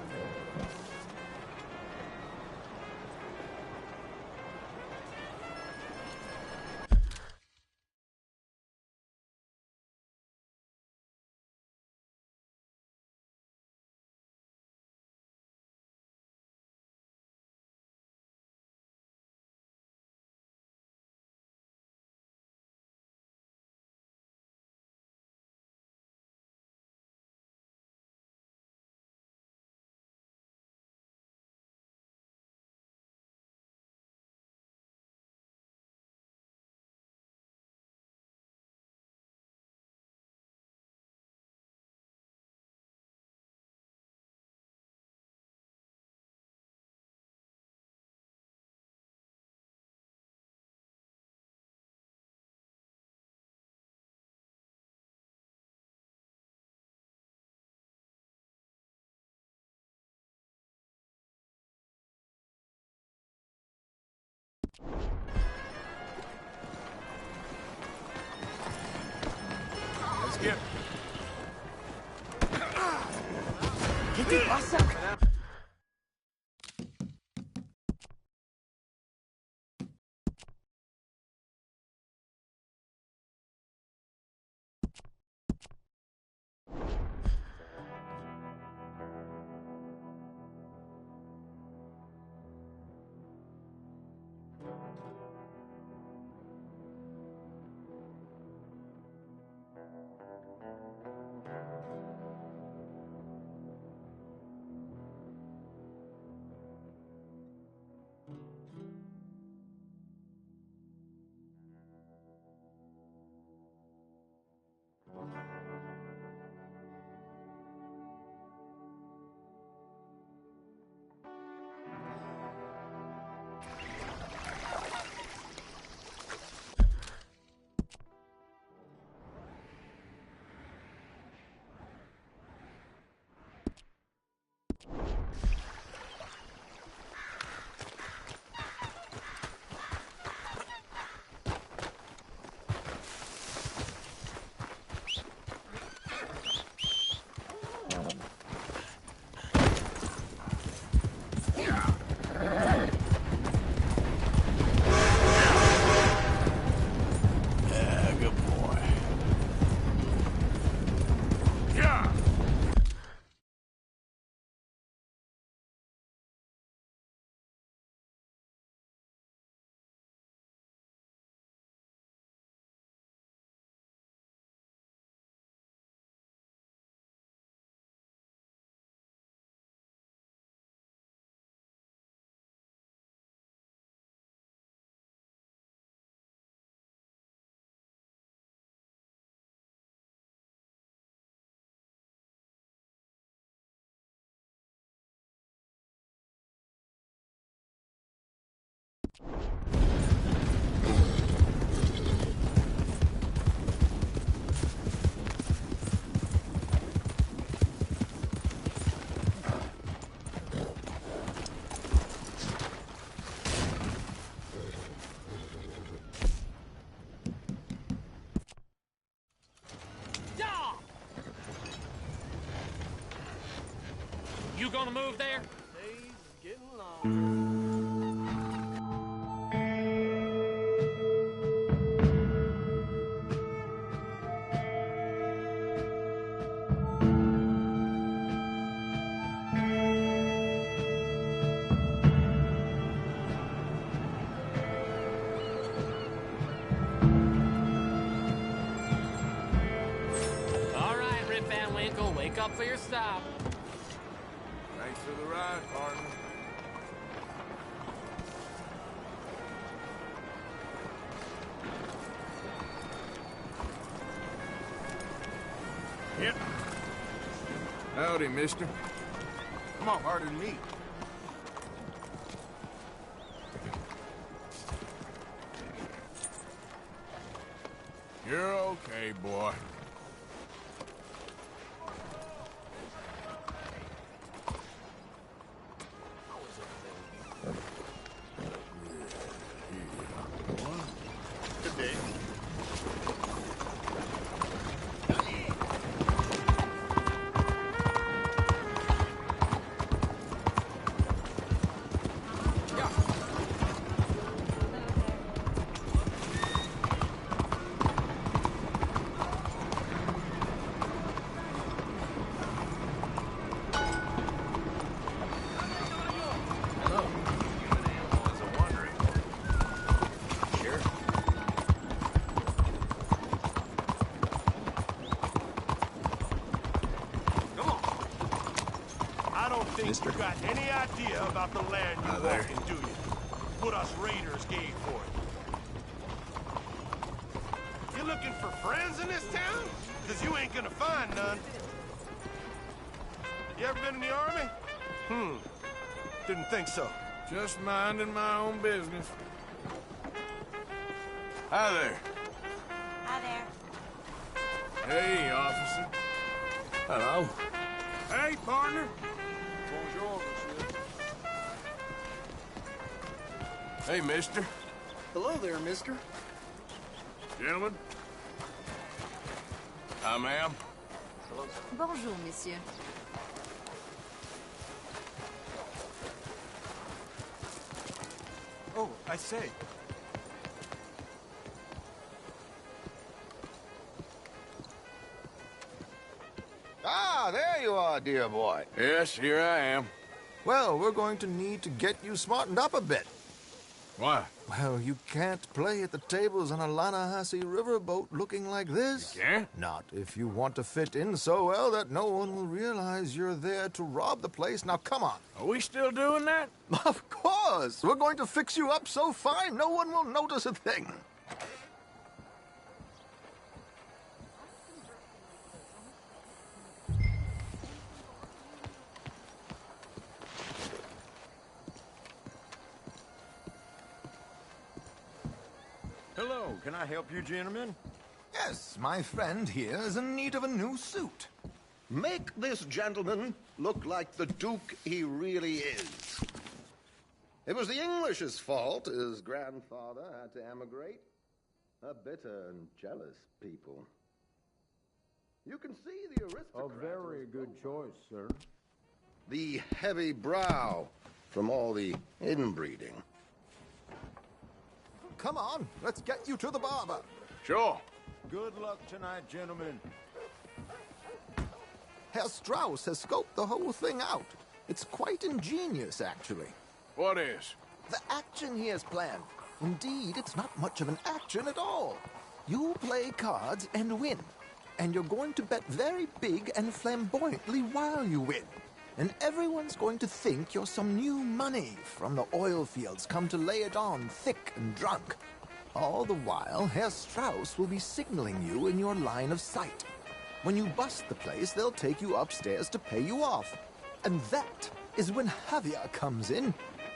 Let's get. ¿Qué te pasa? Yeah, good boy. Yeah. You gonna move there? Days getting longer. All right, Rip Van Winkle, wake up for your stop. Thanks for the ride, partner. Yep. Howdy, mister. Come on, harder than me. You're okay, boy. Good day. You got any idea about the land you're walking, do you? What us raiders gave for it. You looking for friends in this town? Because you ain't gonna find none. You ever been in the army? Didn't think so. Just minding my own business. Hi there. Hi there. Hey, officer. Hello. Hey, partner. Bonjour, monsieur. Hey, mister. Hello there, mister. Gentlemen. Hi, ma'am. Bonjour, monsieur. Oh, I say. Ah, there you are, dear boy. Yes, here I am. Well, we're going to need to get you smartened up a bit. Why? Well, you can't play at the tables on a Lannahechee riverboat looking like this. You can't? Not if you want to fit in so well that no one will realize you're there to rob the place. Now, come on. Are we still doing that? Of course. We're going to fix you up so fine no one will notice a thing. Hello, can I help you, gentlemen? Yes, my friend here is in need of a new suit. Make this gentleman look like the Duke he really is. It was the English's fault his grandfather had to emigrate. A bitter and jealous people. You can see the aristocrat. A very good choice, sir. The heavy brow from all the inbreeding. Come on, let's get you to the barber. Sure. Good luck tonight, gentlemen. Herr Strauss has scoped the whole thing out. It's quite ingenious, actually. What is? The action he has planned. Indeed, it's not much of an action at all. You play cards and win. And you're going to bet very big and flamboyantly while you win. And everyone's going to think you're some new money from the oil fields come to lay it on thick and drunk. All the while, Herr Strauss will be signaling you in your line of sight. When you bust the place, they'll take you upstairs to pay you off. And that is when Javier comes in,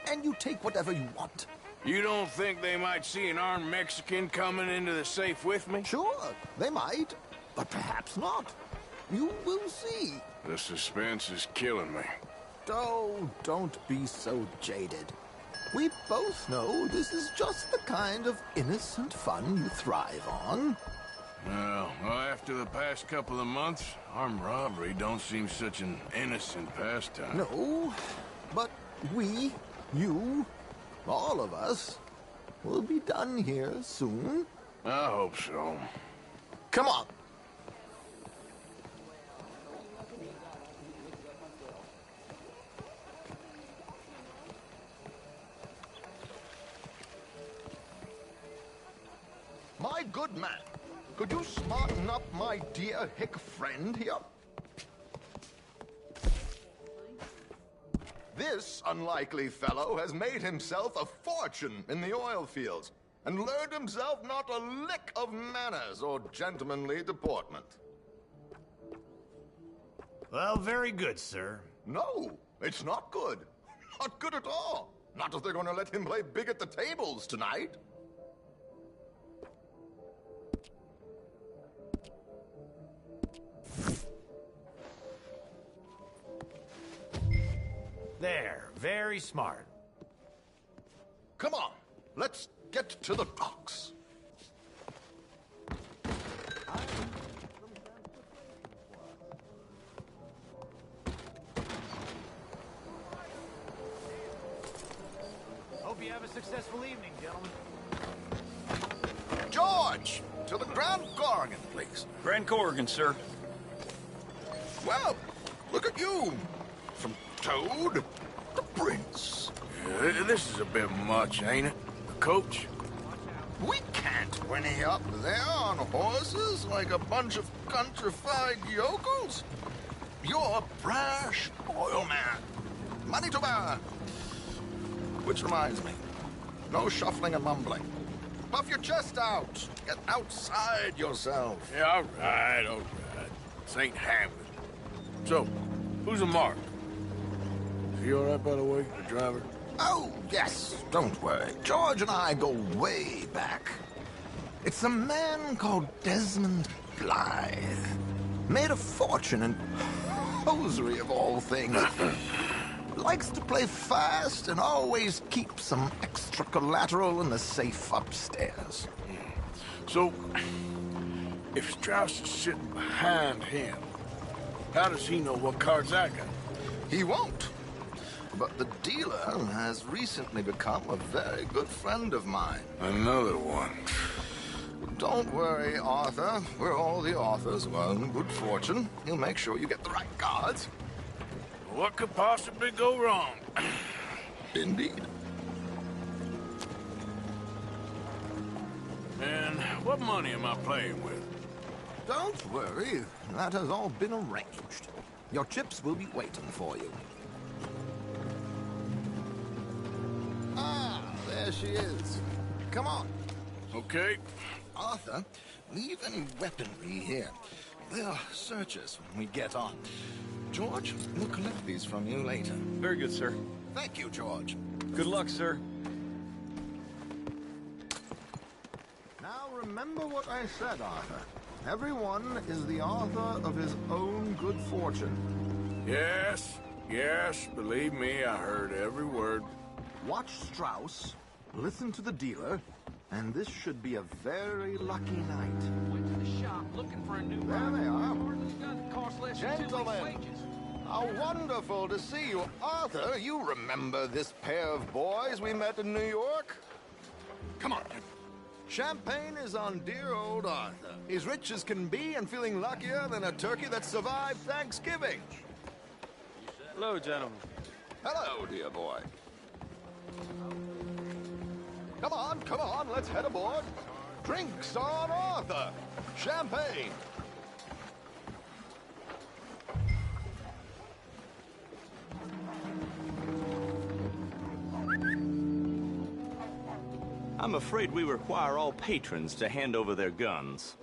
and you take whatever you want. You don't think they might see an armed Mexican coming into the safe with me? Sure, they might, but perhaps not. You will see. The suspense is killing me. Oh, don't be so jaded. We both know this is just the kind of innocent fun you thrive on. Well, after the past couple of months, armed robbery don't seem such an innocent pastime. No, but we, you, all of us, will be done here soon. I hope so. Come on. My good man, could you smarten up my dear hick friend here? This unlikely fellow has made himself a fortune in the oil fields and learned himself not a lick of manners or gentlemanly deportment. Well, very good, sir. No, it's not good. Not good at all. Not if they're going to let him play big at the tables tonight. There, very smart. Come on, let's get to the docks. Hope you have a successful evening, gentlemen. George, to the Grand Corrigan, please. Grand Corrigan, sir. Well, look at you. From Toad to Prince. This is a bit much, ain't it? Coach? We can't whinny up there on horses like a bunch of countrified yokels. You're a brash oil man. Money to burn. Which reminds me, no shuffling and mumbling. Puff your chest out. Get outside yourself. Yeah, all right. This ain't Hamlet. So, who's a mark? Is he all right, by the way, the driver? Oh, yes. Don't worry. George and I go way back. It's a man called Desmond Blythe. Made a fortune in hosiery of all things. Likes to play fast and always keeps some extra collateral in the safe upstairs. So, if Strauss is sitting behind him, how does he know what cards I got? He won't. But the dealer has recently become a very good friend of mine. Another one. Don't worry, Arthur. We're all the authors of our good fortune. He'll make sure you get the right cards. What could possibly go wrong? Indeed. And what money am I playing with? Don't worry. That has all been arranged. Your chips will be waiting for you. Ah, there she is. Come on. Okay. Arthur, leave any weaponry here. They'll search us when we get on. George, we'll collect these from you later. Very good, sir. Thank you, George. Good luck, sir. Now remember what I said, Arthur. Everyone is the author of his own good fortune. Yes, believe me, I heard every word. Watch Strauss, listen to the dealer, and this should be a very lucky night. Went to the shop looking for a new There they are. gun costs less than 2 weeks' Gentlemen, wages. how wonderful to see you. Arthur, you remember this pair of boys we met in New York? Come on. Champagne is on dear old Arthur. He's rich as can be and feeling luckier than a turkey that survived Thanksgiving. Hello, gentlemen. Hello, dear boy. Come on, let's head aboard. Drinks on Arthur. Champagne. I'm afraid we require all patrons to hand over their guns.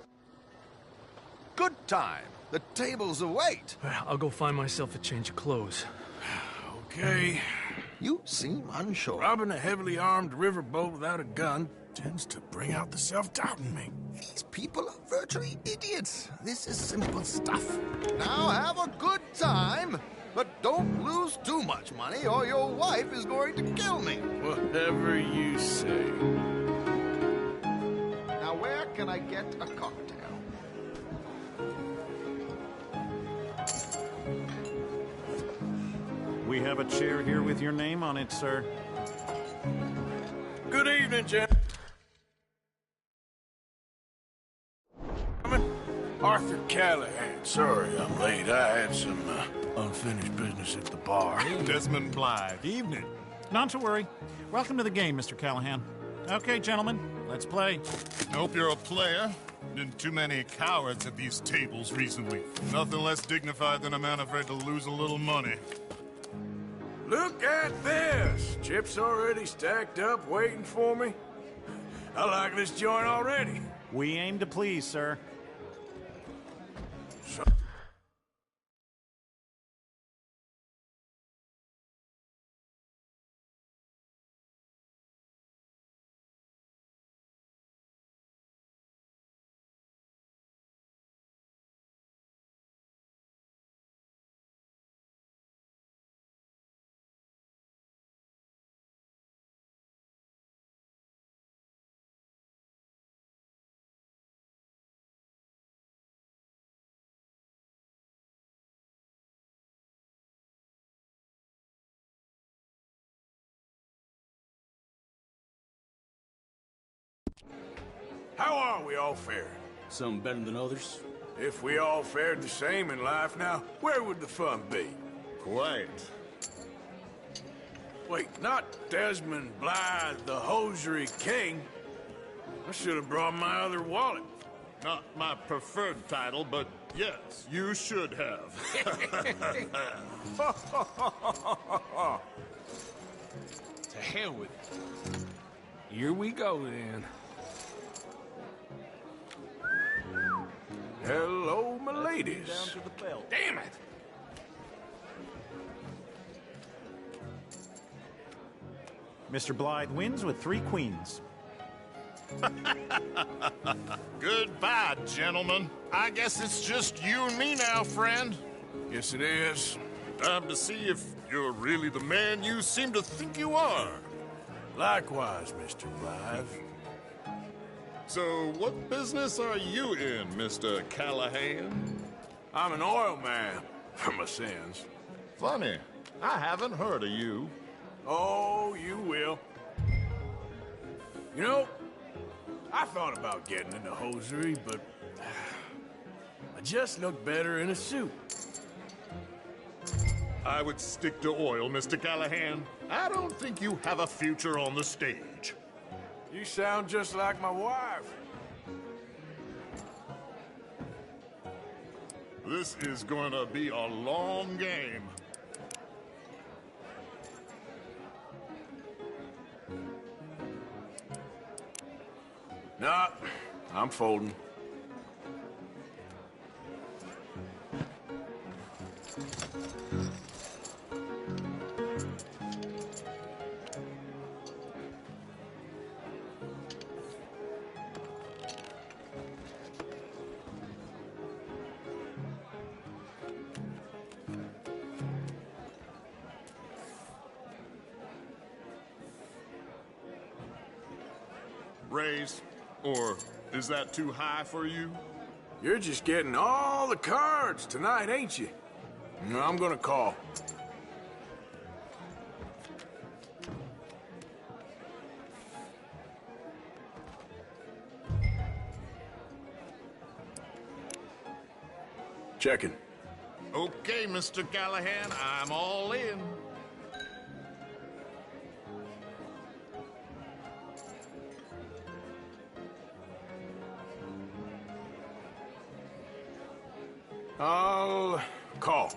Good time. The tables await. I'll go find myself a change of clothes. Okay. You seem unsure. Robbing a heavily armed riverboat without a gun tends to bring out the self-doubt in me. These people are virtually idiots. This is simple stuff. Now have a good time, but don't lose too much money or your wife is going to kill me. Whatever you say. Now where can I get a cocktail? We have a chair here with your name on it, sir. Good evening, Jim. Arthur Callahan. Sorry I'm late. I had some unfinished business at the bar. Desmond Blythe. Evening. Not to worry. Welcome to the game, Mr. Callahan. Okay, gentlemen, let's play. I hope you're a player. Been too many cowards at these tables recently. Nothing less dignified than a man afraid to lose a little money. Look at this! Chips already stacked up, waiting for me. I like this joint already. We aim to please, sir. How are we all faring? Some better than others. If we all fared the same in life now, where would the fun be? Quiet. Wait, not Desmond Blythe, the hosiery king. I should have brought my other wallet. Not my preferred title, but yes, you should have. To hell with it. Here we go, then. Hello, my ladies. Down to the belt. Damn it! Mr. Blythe wins with 3 queens. Goodbye, gentlemen. I guess it's just you and me now, friend. Yes, it is. Time to see if you're really the man you seem to think you are. Likewise, Mr. Blythe. So, what business are you in, Mr. Callahan? I'm an oil man, for my sins. Funny. I haven't heard of you. Oh, you will. You know, I thought about getting into hosiery, but I just look better in a suit. I would stick to oil, Mr. Callahan. I don't think you have a future on the stage. You sound just like my wife. This is going to be a long game. Nah, I'm folding. Raise? Or is that too high for you? You're just getting all the cards tonight, ain't you? No, I'm gonna call. Checking. Okay, Mr. Callahan, I'm all in. I'll call.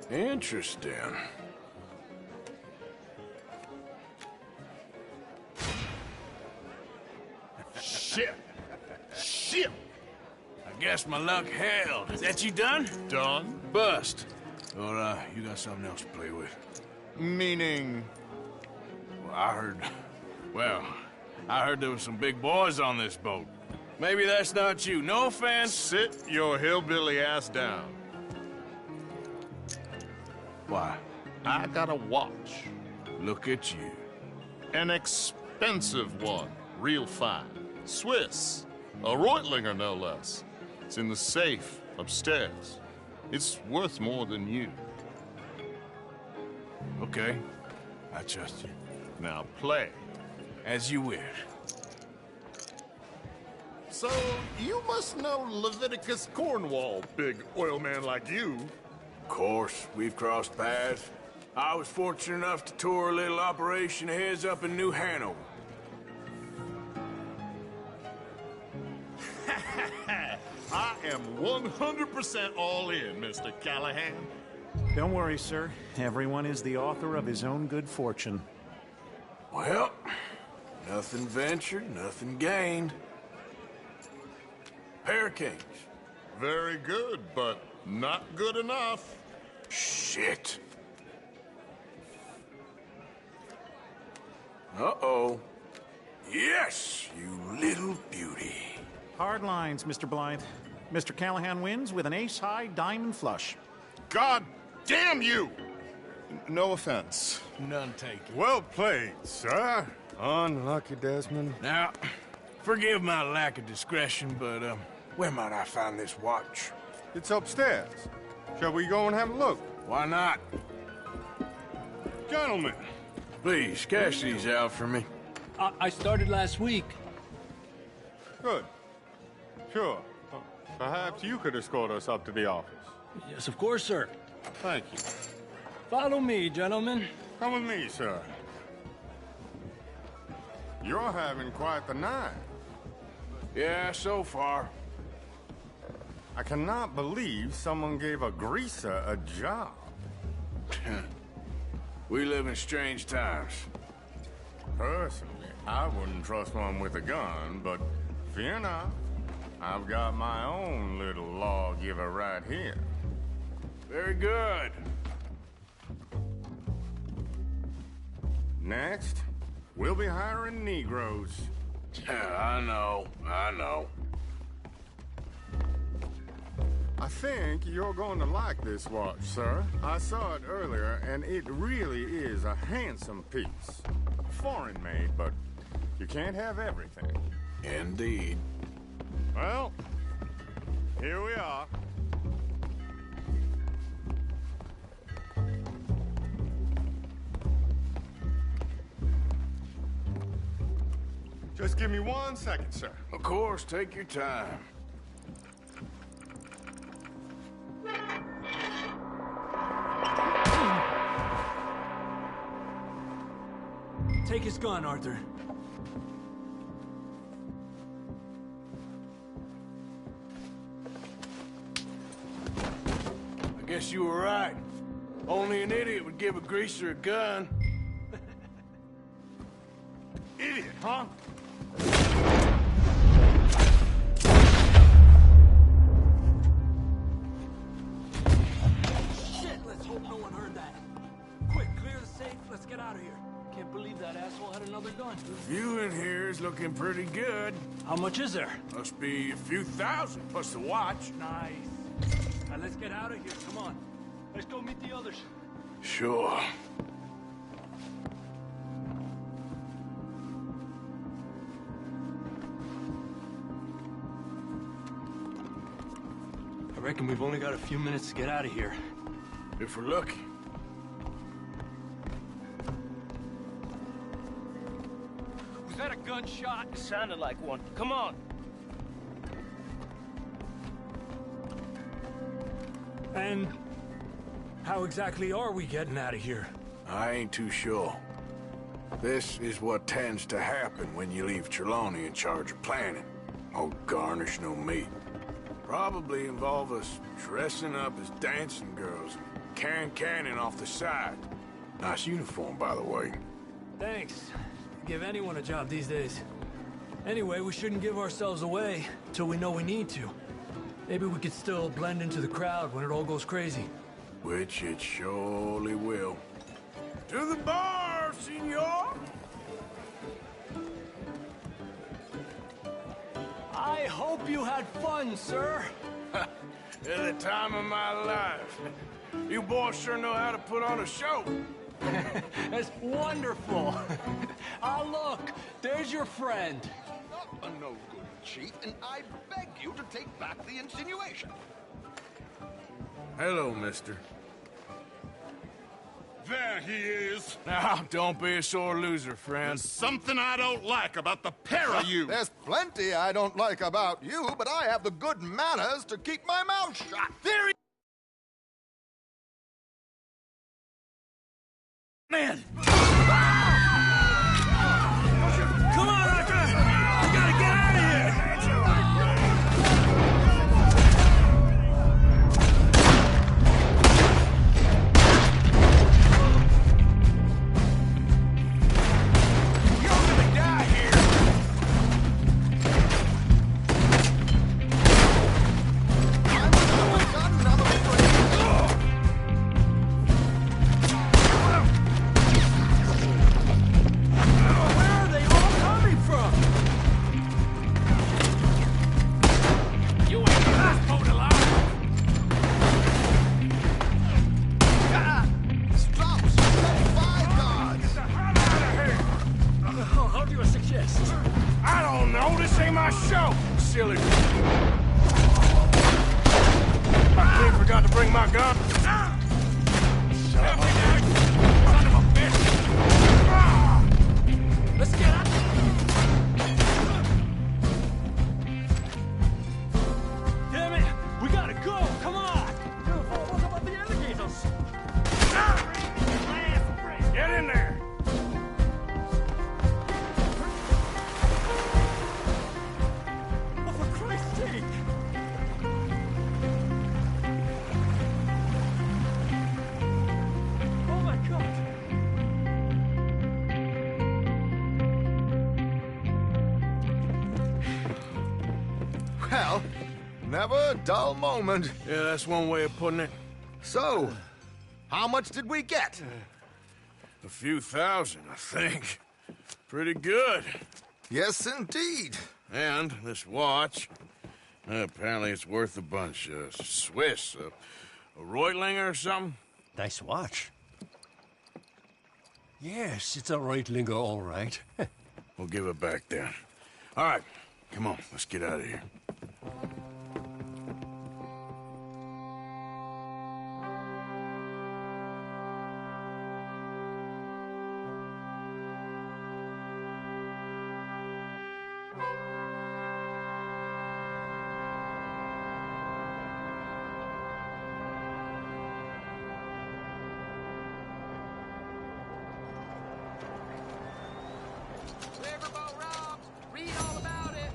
Interesting. Shit! Shit! I guess my luck held. Is that you done? Done? Bust. Or, you got something else to play with? Meaning? Well, I heard there was some big boys on this boat. Maybe that's not you. No offense. Sit your hillbilly ass down. Why? I got a watch. Look at you. An expensive one. Real fine. Swiss. A Reutlinger, no less. It's in the safe upstairs. It's worth more than you. Okay. I trust you. Now play. As you wish. So, you must know Leviticus Cornwall, big oil man like you. Of course, we've crossed paths. I was fortunate enough to tour a little operation of his up in New Hanover. I am 100% all in, Mr. Callahan. Don't worry, sir. Everyone is the author of his own good fortune. Well, nothing ventured, nothing gained. Pair of kings. Very good, but not good enough. Shit. Uh-oh. Yes, you little beauty. Hard lines, Mr. Blythe. Mr. Callahan wins with an ace-high diamond flush. God damn you! No offense. None taken. Well played, sir. Unlucky, Desmond. Now, forgive my lack of discretion, but, where might I find this watch? It's upstairs. Shall we go and have a look? Why not? Gentlemen. Please, cash these out for me. I started last week. Good. Sure. Perhaps you could escort us up to the office. Yes, of course, sir. Thank you. Follow me, gentlemen. Come with me, sir. You're having quite the night. Yeah, so far. I cannot believe someone gave a greaser a job. We live in strange times. Personally, I wouldn't trust one with a gun, but fear not. I've got my own little lawgiver right here. Very good. Next, we'll be hiring Negroes. I know. I think you're going to like this watch, sir. I saw it earlier, and it really is a handsome piece. Foreign made, but you can't have everything. Indeed. Well, here we are. Just give me 1 second, sir. Of course, take your time. Take his gun, Arthur. I guess you were right. Only an idiot would give a greaser a gun. Idiot, huh? Shit, let's hope no one heard that. Quick, clear the safe. Let's get out of here. Can't believe that asshole had another gun. The view in here is looking pretty good. How much is there? Must be a few thousand, plus the watch. Nice. Now let's get out of here. Come on. Let's go meet the others. Sure. I reckon we've only got a few minutes to get out of here. If we're lucky. Was that a gunshot? It sounded like one. Come on. And how exactly are we getting out of here? I ain't too sure. This is what tends to happen when you leave Trelawney in charge of planning. Oh, garnish no meat. Probably involve us dressing up as dancing girls and carrying cannon off the side. Nice uniform, by the way. Thanks. Give anyone a job these days. Anyway, we shouldn't give ourselves away till we know we need to. Maybe we could still blend into the crowd when it all goes crazy. Which it surely will. To the bar, senor! I hope you had fun, sir. At the time of my life. You boys sure know how to put on a show. That's wonderful. Look, there's your friend. A no-good cheat, and I beg you to take back the insinuation. Hello, mister. There he is. Now, don't be a sore loser, friend. There's something I don't like about the pair of you. There's plenty I don't like about you, but I have the good manners to keep my mouth shut. There he... Man! Come on, Arthur! We gotta get out of here! chest. I don't know. This ain't my show, silly. My kid forgot to bring my gun. Help me, Dad! Son of a bitch! Let's get out. Damn it! We gotta go! Come on! What about the alligators? Get in there! Oh, for Christ's sake! Oh my God! Well, never a dull moment. Yeah, that's one way of putting it. So, how much did we get? A few thousand, I think. Pretty good. Yes, indeed. And this watch, apparently it's worth a bunch. Swiss, a Reutlinger or something? Nice watch. Yes, it's a Reutlinger, all right. We'll give it back then. All right, come on, let's get out of here. Riverboat robbed. Read all about it.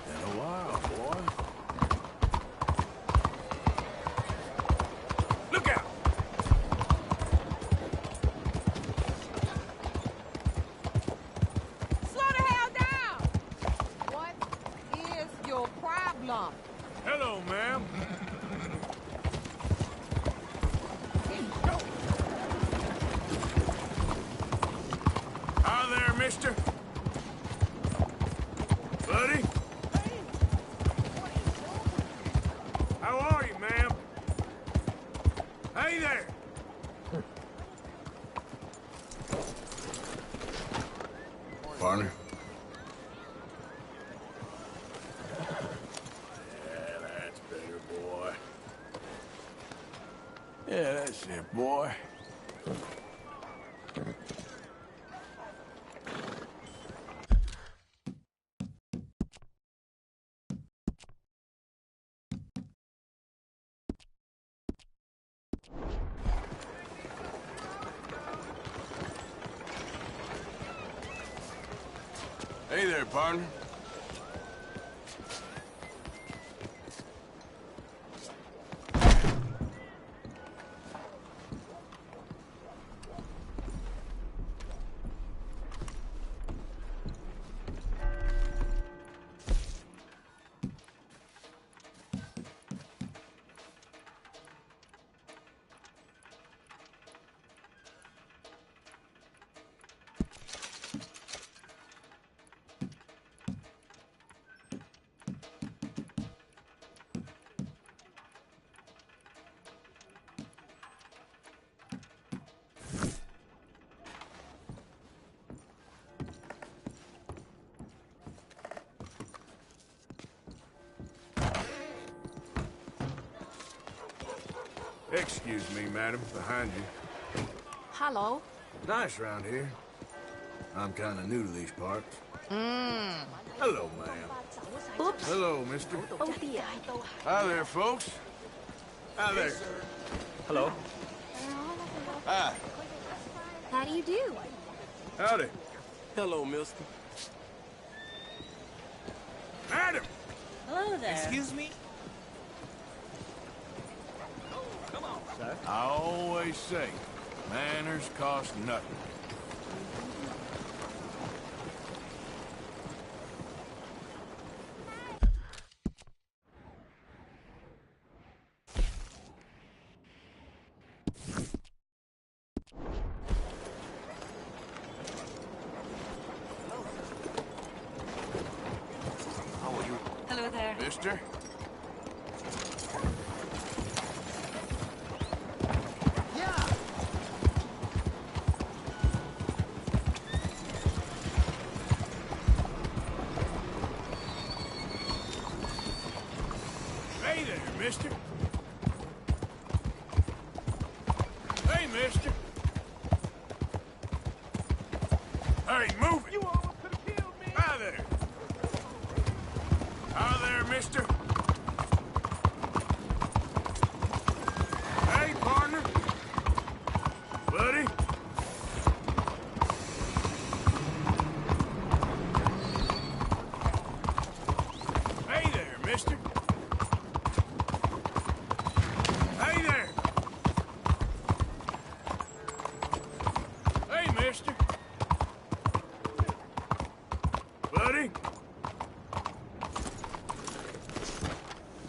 Been a while, boy. Look out! Slow the hell down! What is your problem? Hello, ma'am. Hi there, mister. Buddy? How are you, ma'am? Hey there! Partner? Yeah, that's better, boy. Yeah, that's it, boy. Hey there, partner. Excuse me, madam, behind you. Hello. Nice round here. I'm kind of new to these parts. Mmm. Hello, ma'am. Oops. Hello, mister. Oh, dear. Hi there, folks. Hi there. Hello. Hi. How do you do? Howdy. Hello, mister. Madam! Hello there. Excuse me? I always say, manners cost nothing. mister. Hey there, mister. Hey, mister. Hey, move it. You almost could have killed me. Hi there. Hi there, mister. Hey, partner. Buddy. Hey there, mister. Hey there. Hey, mister. Buddy.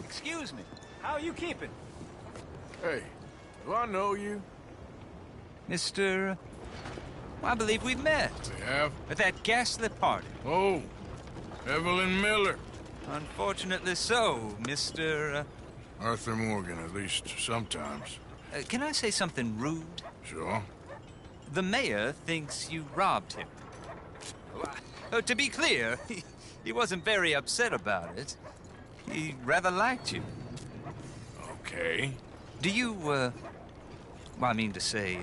Excuse me. How are you keeping? Hey, do I know you? Mr. I believe we've met. We have? At that ghastly party. Oh, Evelyn Miller. Unfortunately so, Mr. Arthur Morgan, at least sometimes. Can I say something rude? Sure. The mayor thinks you robbed him. To be clear, he wasn't very upset about it. He rather liked you. Okay. Do you, well, I mean to say,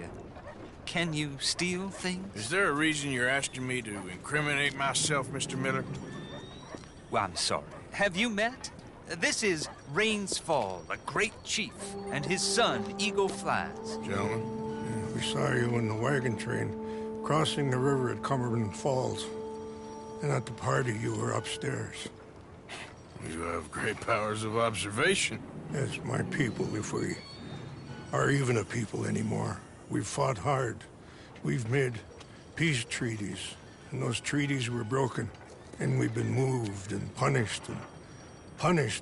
can you steal things? Is there a reason you're asking me to incriminate myself, Mr. Miller? Well, I'm sorry. Have you met? This is Rains Fall, a great chief, and his son, Eagle Flies. Gentlemen? We saw you in the wagon train, crossing the river at Cumberland Falls. And at the party, you were upstairs. You have great powers of observation. Yes, my people, if we are even a people anymore. We've fought hard. We've made peace treaties, and those treaties were broken. And we've been moved and punished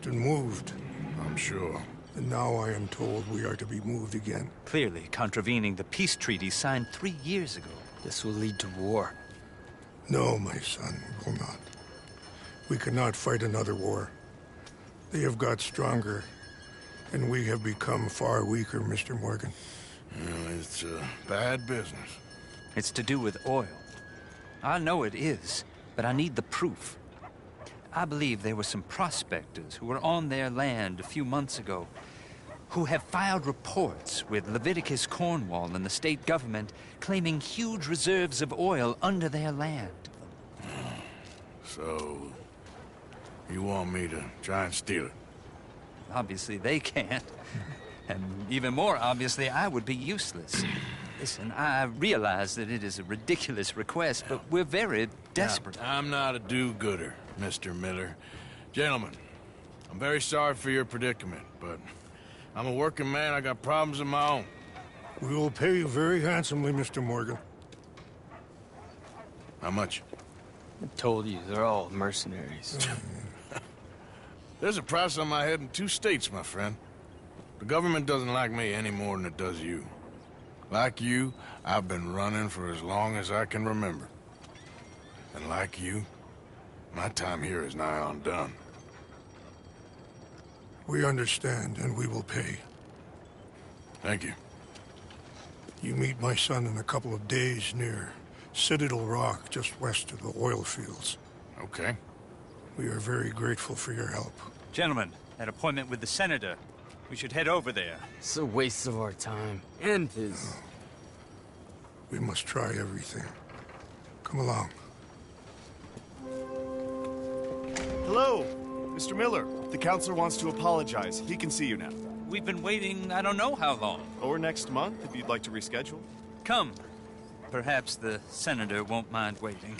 and moved. I'm sure. And now I am told we are to be moved again. Clearly contravening the peace treaty signed 3 years ago. This will lead to war. No, my son, we will not. We cannot fight another war. They have got stronger, and we have become far weaker, Mr. Morgan. It's bad business. It's to do with oil. I know it is, but I need the proof. I believe there were some prospectors who were on their land a few months ago who have filed reports with Leviticus Cornwall and the state government claiming huge reserves of oil under their land. So, you want me to try and steal it? Obviously they can't. And even more obviously, I would be useless. Listen, I realize that it is a ridiculous request, but we're very desperate. Now, I'm not a do-gooder, Mr. Miller. Gentlemen, I'm very sorry for your predicament, but I'm a working man. I got problems of my own. We will pay you very handsomely, Mr. Morgan. How much? I told you, they're all mercenaries. There's a price on my head in 2 states, my friend. The government doesn't like me any more than it does you. Like you, I've been running for as long as I can remember. And like you, my time here is nigh on done. We understand, and we will pay. Thank you. You meet my son in a couple of days near Citadel Rock, just west of the oil fields. Okay. We are very grateful for your help. Gentlemen, that appointment with the senator. We should head over there. It's a waste of our time. And his. We must try everything. Come along. Hello, Mr. Miller. The counselor wants to apologize. He can see you now. We've been waiting I don't know how long. Or next month, if you'd like to reschedule. Come. Perhaps the senator won't mind waiting.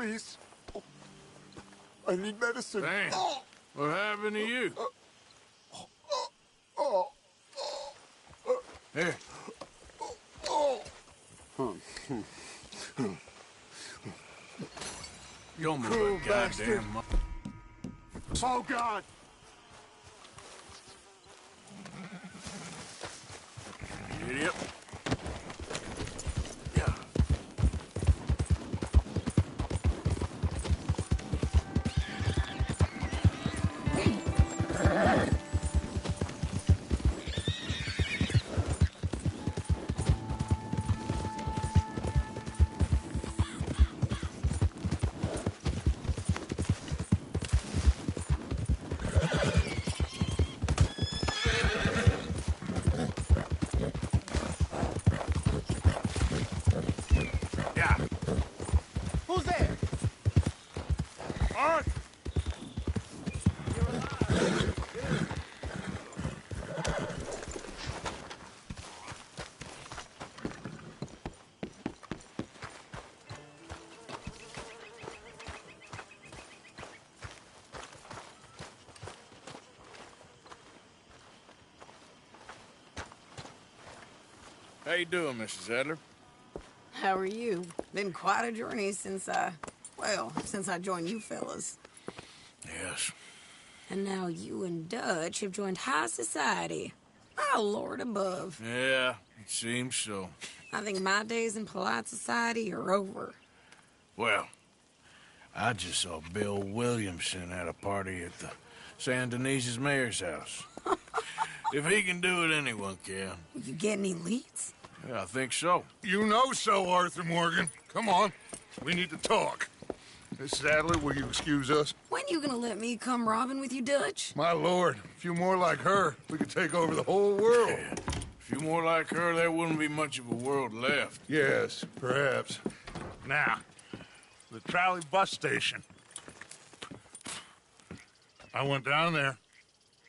Please. I need medicine. Damn. What happened to you? Here. You don't move a goddamn... Oh, God! Idiot. Who's there? Arthur! How you doing, Mrs. Adler? How are you? Been quite a journey since I joined you fellas. Yes. And now you and Dutch have joined high society. Oh, Lord above. Yeah, it seems so. I think my days in polite society are over. Well, I just saw Bill Williamson at a party at the San Denise's mayor's house. If he can do it, anyone can. You get any leads? Yeah, I think so. You know so, Arthur Morgan. Come on. We need to talk. Mrs. Adler, will you excuse us? When you gonna let me come robbing with you, Dutch? My lord, a few more like her, we could take over the whole world. Yeah. A few more like her, there wouldn't be much of a world left. Yes, perhaps. Now, the trolley bus station. I went down there.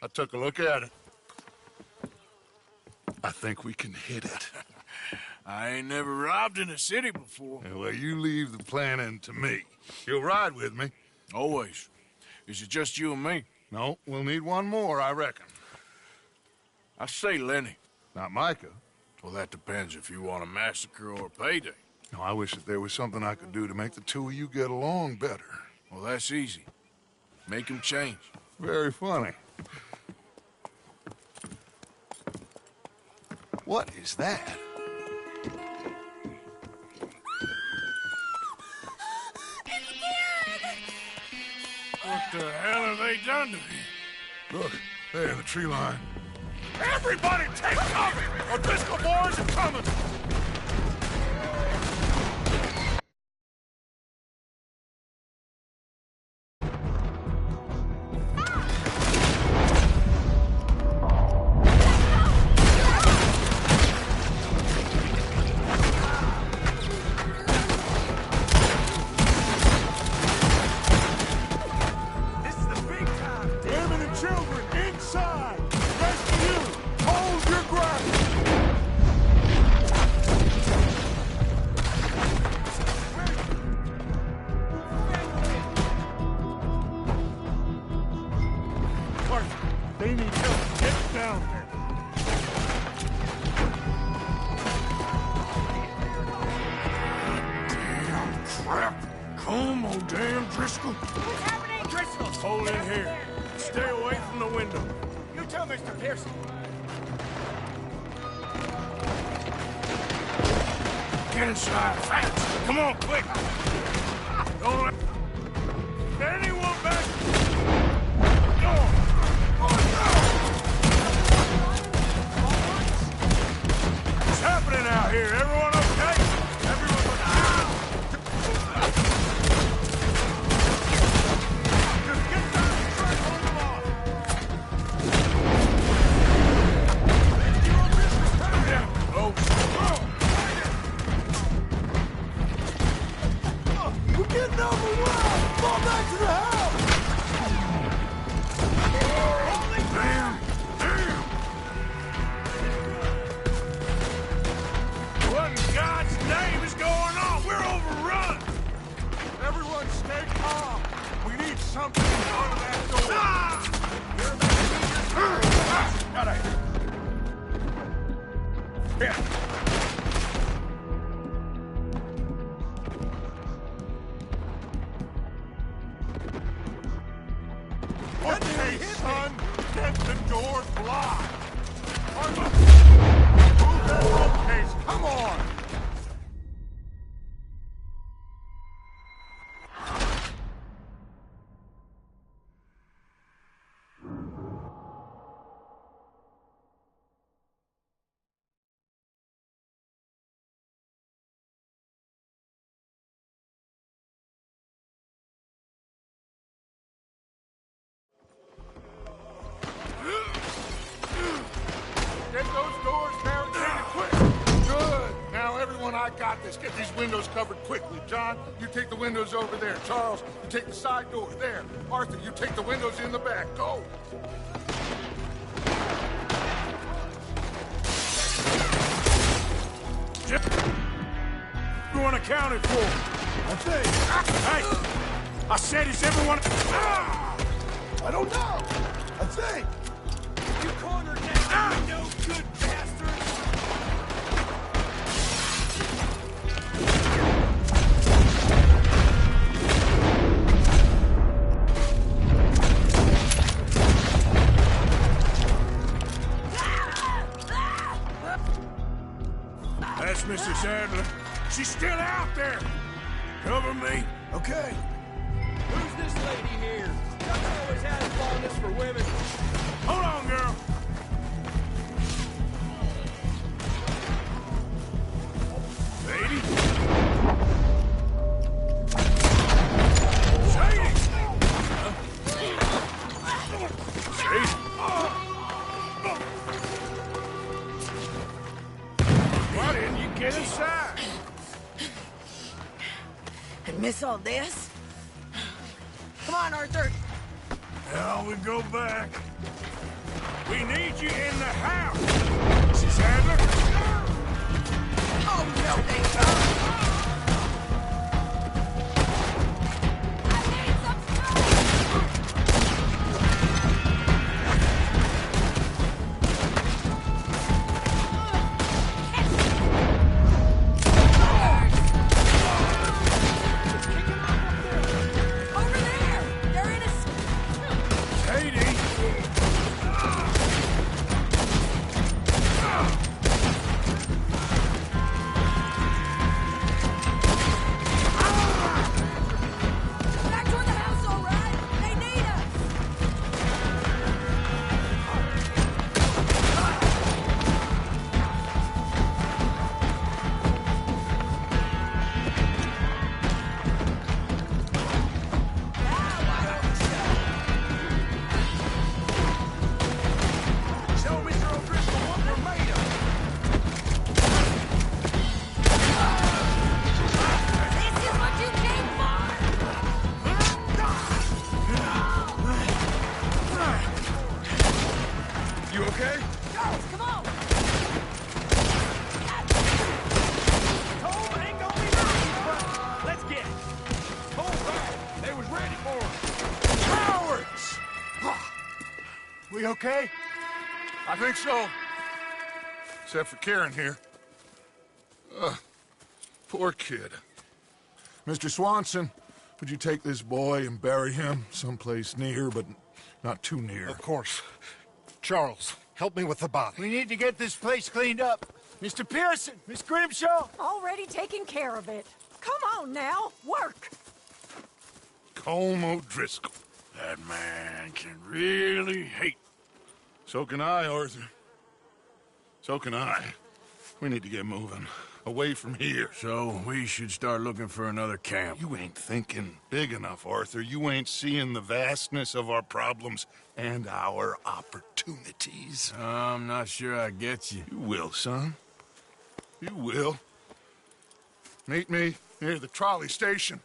I took a look at it. I think we can hit it. I ain't never robbed in a city before. Yeah, well, you leave the planning to me. You'll ride with me? Always. Is it just you and me? No, we'll need one more, I reckon. I say Lenny. Not Micah. Well, that depends if you want a massacre or a payday. No, I wish that there was something I could do to make the two of you get along better. Well, that's easy. Make them change. Very funny. What is that? What the hell have they done to me? Look, there in the tree line. Everybody take cover! Our Driscoll boys are coming! They need help. Get down there. Damn crap. Come on, damn Driscoll. What's happening? Driscoll! Hold in here. Stay away from the window. You tell Mr. Pearson. Get inside, fast. Come on, quick. Don't let anyone back. What's happening out here? Everyone okay? Everyone look out! Just get down and try to hold them off. We're getting overwhelmed! Fall back to the house! Damn! Damn! What in God's name is going on? We're overrun! Everyone Everyone stay calm. We need something in front of that door. You're about to need your Got it. Here. Okay, son. Get the door blocked. Move that bookcase. Come on. Get those doors barricaded quick. Good. Now, everyone, I got this. Get these windows covered quickly. John, you take the windows over there. Charles, you take the side door there. Arthur, you take the windows in the back. Go. Everyone accounted for. I think. Hey! I said, is everyone... I don't know. I think. You cornered now, you no good bastard! That's Mrs. Sadler. She's still out there! Cover me, okay? Who's this lady here? I've always had a fondness for women. Hold on, girl. Lady? Sadie! Sadie? Why didn't you get inside? And miss all this? Come on, Arthur. Now we go back. We need you in the house. Mrs. Adler? Oh, no, they don't. We okay? I think so. Except for Karen here. Poor kid. Mr. Swanson, would you take this boy and bury him someplace near, but not too near? Of course. Charles, help me with the body. We need to get this place cleaned up. Mr. Pearson, Miss Grimshaw. Already taking care of it. Come on now, work. Colm O'Driscoll. That man can really hate. So can I, Arthur. So can I. We need to get moving. Away from here. So we should start looking for another camp. You ain't thinking big enough, Arthur. You ain't seeing the vastness of our problems and our opportunities. I'm not sure I get you. You will, son. You will. Meet me near the trolley station.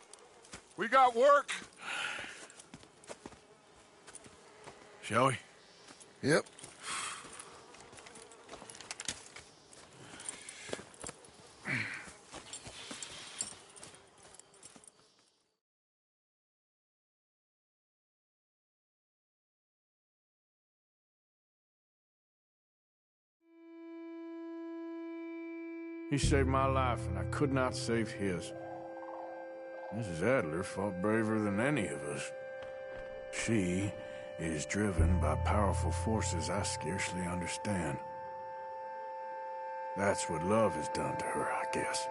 We got work. Shall we? Yep. He saved my life, and I could not save his. Mrs. Adler fought braver than any of us. She is driven by powerful forces I scarcely understand. That's what love has done to her, I guess.